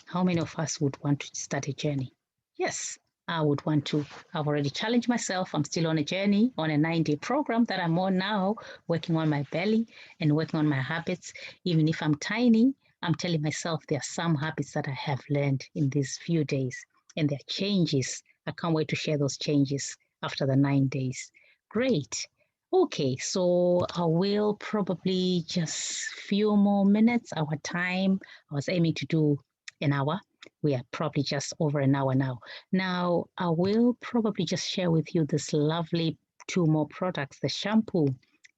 How many of us would want to start a journey? Yes, I would want to. I've already challenged myself. I'm still on a journey, on a 9-day program that I'm on now, working on my belly and working on my habits. Even if I'm tiny, I'm telling myself there are some habits that I have learned in these few days, and there are changes. I can't wait to share those changes after the 9 days. Great. Okay, so I will probably just few more minutes. Our time, I was aiming to do an hour. We are probably just over an hour now. Now, I will probably just share with you this lovely 2 more products. The shampoo,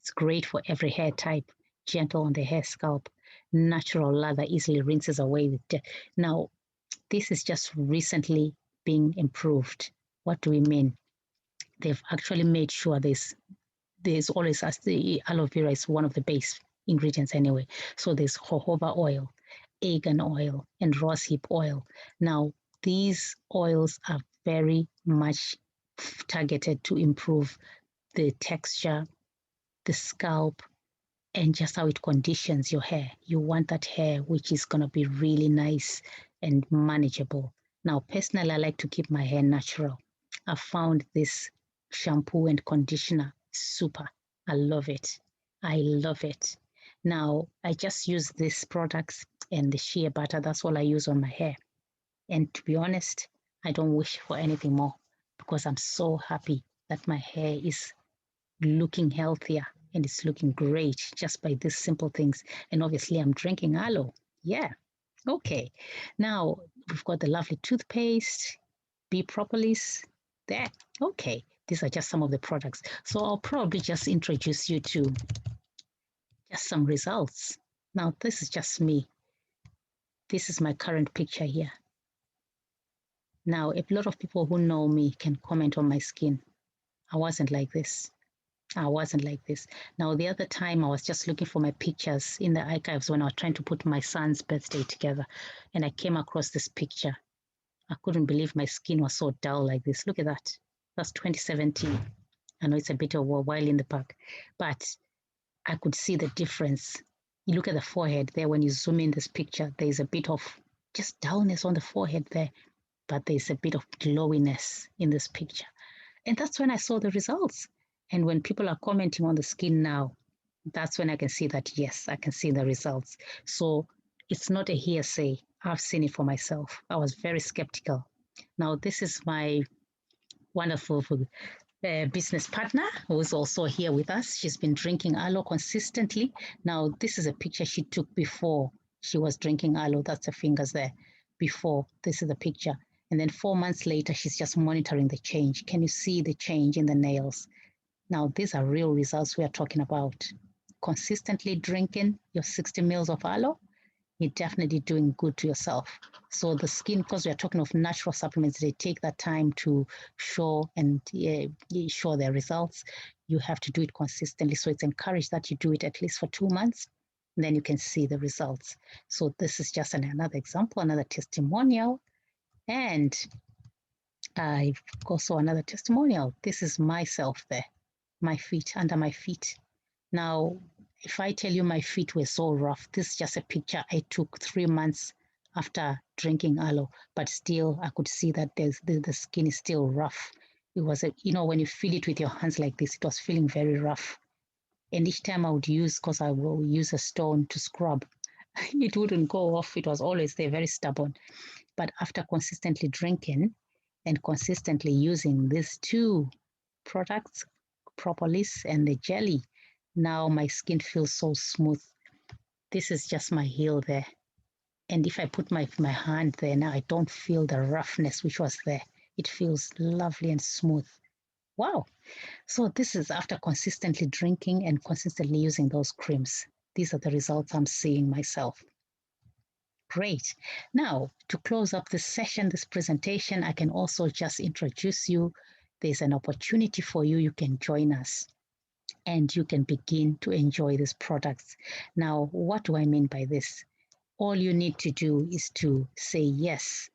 it's great for every hair type, gentle on the hair scalp, natural lather, easily rinses away with Now, this is just recently being improved. What do we mean? They've actually made sure there's always, as the aloe vera is one of the base ingredients anyway. So there's jojoba oil, argan oil, and rosehip oil. Now, these oils are very much targeted to improve the texture, the scalp, and just how it conditions your hair. You want that hair which is going to be really nice and manageable. Now, personally, I like to keep my hair natural. I found this shampoo and conditioner super. I love it. I love it. Now, I just use these products and the shea butter. That's all I use on my hair. And to be honest, I don't wish for anything more because I'm so happy that my hair is looking healthier and it's looking great just by these simple things. And obviously, I'm drinking aloe. Yeah. Okay. Now we've got the lovely toothpaste, bee propolis there. Okay. These are just some of the products. So I'll probably just introduce you to just some results. Now, this is just me. This is my current picture here. Now, a lot of people who know me can comment on my skin. I wasn't like this. I wasn't like this. Now, the other time I was just looking for my pictures in the archives when I was trying to put my son's birthday together, and I came across this picture. I couldn't believe my skin was so dull like this. Look at that. That's 2017. I know it's a bit of a while in the park, but I could see the difference. You look at the forehead there, when you zoom in this picture, there's a bit of just dullness on the forehead there, but there's a bit of glowiness in this picture. And that's when I saw the results. And when people are commenting on the skin now, that's when I can see that, yes, I can see the results. So it's not a hearsay. I've seen it for myself. I was very skeptical. Now, this is my wonderful business partner who is also here with us. She's been drinking aloe consistently. Now, this is a picture she took before she was drinking aloe. That's her fingers there. Before, this is the picture. And then 4 months later, she's just monitoring the change. Can you see the change in the nails? Now, these are real results we are talking about. Consistently drinking your 60 mils of aloe, you're definitely doing good to yourself. So the skin, because we are talking of natural supplements, they take that time to show and show their results. You have to do it consistently. So it's encouraged that you do it at least for 2 months, and then you can see the results. So this is just another example, another testimonial. And I've also another testimonial. This is myself there, my feet, under my feet. Now, if I tell you my feet were so rough, this is just a picture I took 3 months after drinking aloe, but still I could see that the skin is still rough. It was, when you feel it with your hands like this, it was feeling very rough. And each time I would use, because I will use a stone to scrub, it wouldn't go off. It was always there, very stubborn. But after consistently drinking and consistently using these two products, propolis and the jelly, now my skin feels so smooth. This is just my heel there. And if I put my hand there now, I don't feel the roughness which was there. It feels lovely and smooth. Wow. So this is after consistently drinking and consistently using those creams. These are the results I'm seeing myself. Great. Now, to close up this session, this presentation, I can also just introduce you. There's an opportunity for you. You can join us and you can begin to enjoy these products. Now, what do I mean by this? All you need to do is to say yes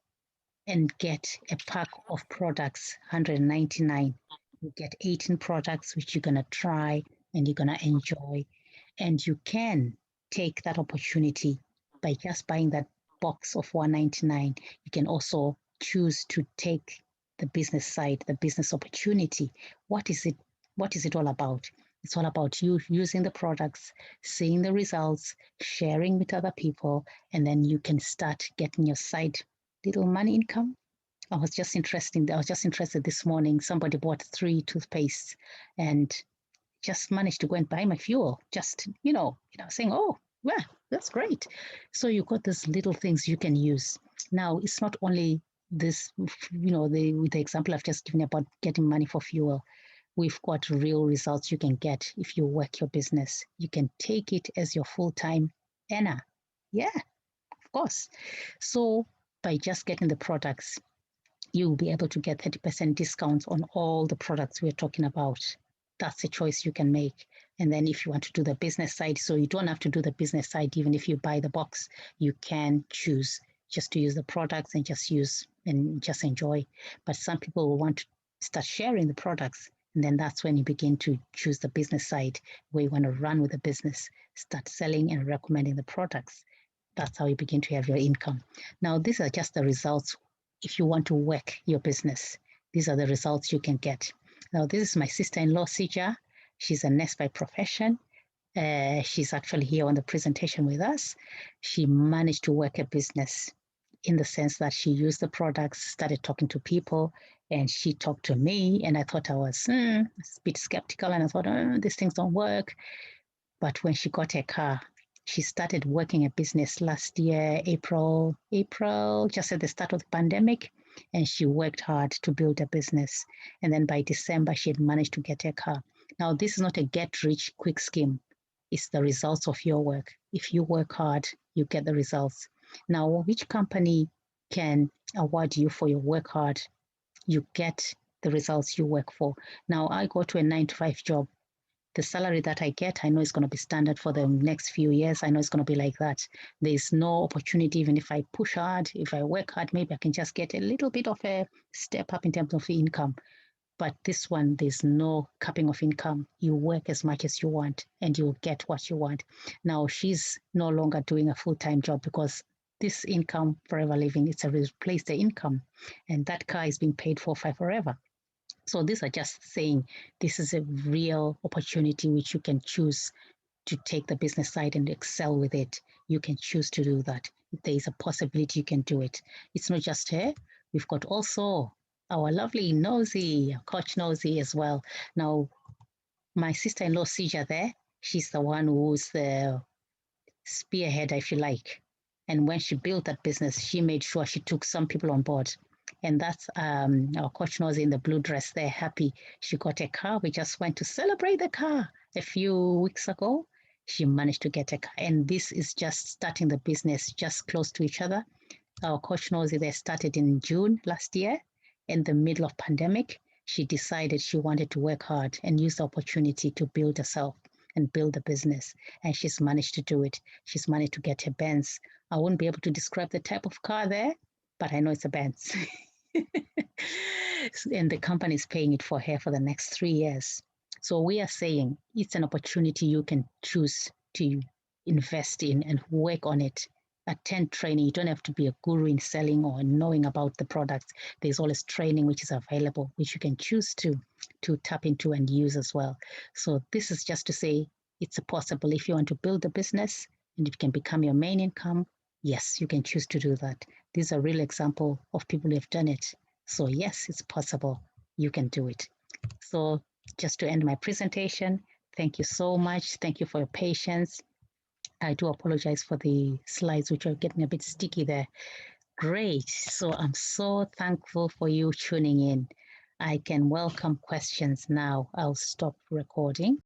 and get a pack of products, 199. You get 18 products which you're going to try and you're going to enjoy. And you can take that opportunity by just buying that box of 199. You can also choose to take the business side, the business opportunity. What is it? What is it all about? It's all about you using the products, seeing the results, sharing with other people, and then you can start getting your side little money income. I was just interested this morning. Somebody bought 3 toothpastes and just managed to go and buy my fuel. Just, saying, oh, well, that's great. So you got these little things you can use. Now, it's not only this, with the example I've just given about getting money for fuel. We've got real results you can get if you work your business. You can take it as your full-time earner. Yeah, of course. So by just getting the products, you'll be able to get 30% discounts on all the products we're talking about. That's a choice you can make. And then if you want to do the business side, so you don't have to do the business side, even if you buy the box, you can choose just to use the products and just use and just enjoy. But some people will want to start sharing the products. And then that's when you begin to choose the business side, where you want to run with the business, start selling and recommending the products. That's how you begin to have your income. Now, these are just the results. If you want to work your business, these are the results you can get. Now, this is my sister-in-law, Sija. She's a nurse by profession. She's actually here on the presentation with us. She managed to work a business in the sense that she used the products, started talking to people, and she talked to me. And I thought I was a bit skeptical, and I thought, these things don't work. But when she got her car, she started working a business last year, April, just at the start of the pandemic. And she worked hard to build a business. And then by December, she had managed to get her car. Now, this is not a get rich quick scheme. It's the results of your work. If you work hard, you get the results. Now, which company can award you for your work hard? You get the results you work for. Now, I go to a 9 to 5 job. The salary that I get, I know it's going to be standard for the next few years. I know it's going to be like that. There's no opportunity, even if I push hard, if I work hard, maybe I can just get a little bit of a step up in terms of income. But this one, there's no capping of income. You work as much as you want and you'll get what you want. Now, she's no longer doing a full-time job because this income, Forever Living, it's a replace the income. And that car is being paid for forever. So these are just saying this is a real opportunity which you can choose to take the business side and excel with it. You can choose to do that. If there is a possibility, you can do it. It's not just her. We've got also our lovely Nosy, Coach Nosy as well. Now, my sister-in-law, Sija there, she's the one who's the spearhead, if you like. And when she built that business, she made sure she took some people on board. And that's our Coach Nosy in the blue dress there, happy. She got a car. We just went to celebrate the car a few weeks ago. She managed to get a car. And this is just starting the business just close to each other. Our Coach Nosy there started in June last year. In the middle of pandemic, she decided she wanted to work hard and use the opportunity to build herself and build a business. And she's managed to do it. She's managed to get her Benz. I won't be able to describe the type of car there, but I know it's a Benz. And the company is paying it for her for the next 3 years. So we are saying it's an opportunity you can choose to invest in and work on it. Attend training. You don't have to be a guru in selling or knowing about the products. There's always training which is available, which you can choose to tap into and use as well. So this is just to say it's possible. If you want to build a business and it can become your main income, yes, you can choose to do that. These are real example of people who have done it. So yes, it's possible. You can do it. So just to end my presentation, thank you so much. Thank you for your patience. I do apologize for the slides, which are getting a bit sticky there. Great. So I'm so thankful for you tuning in. I can welcome questions now. I'll stop recording.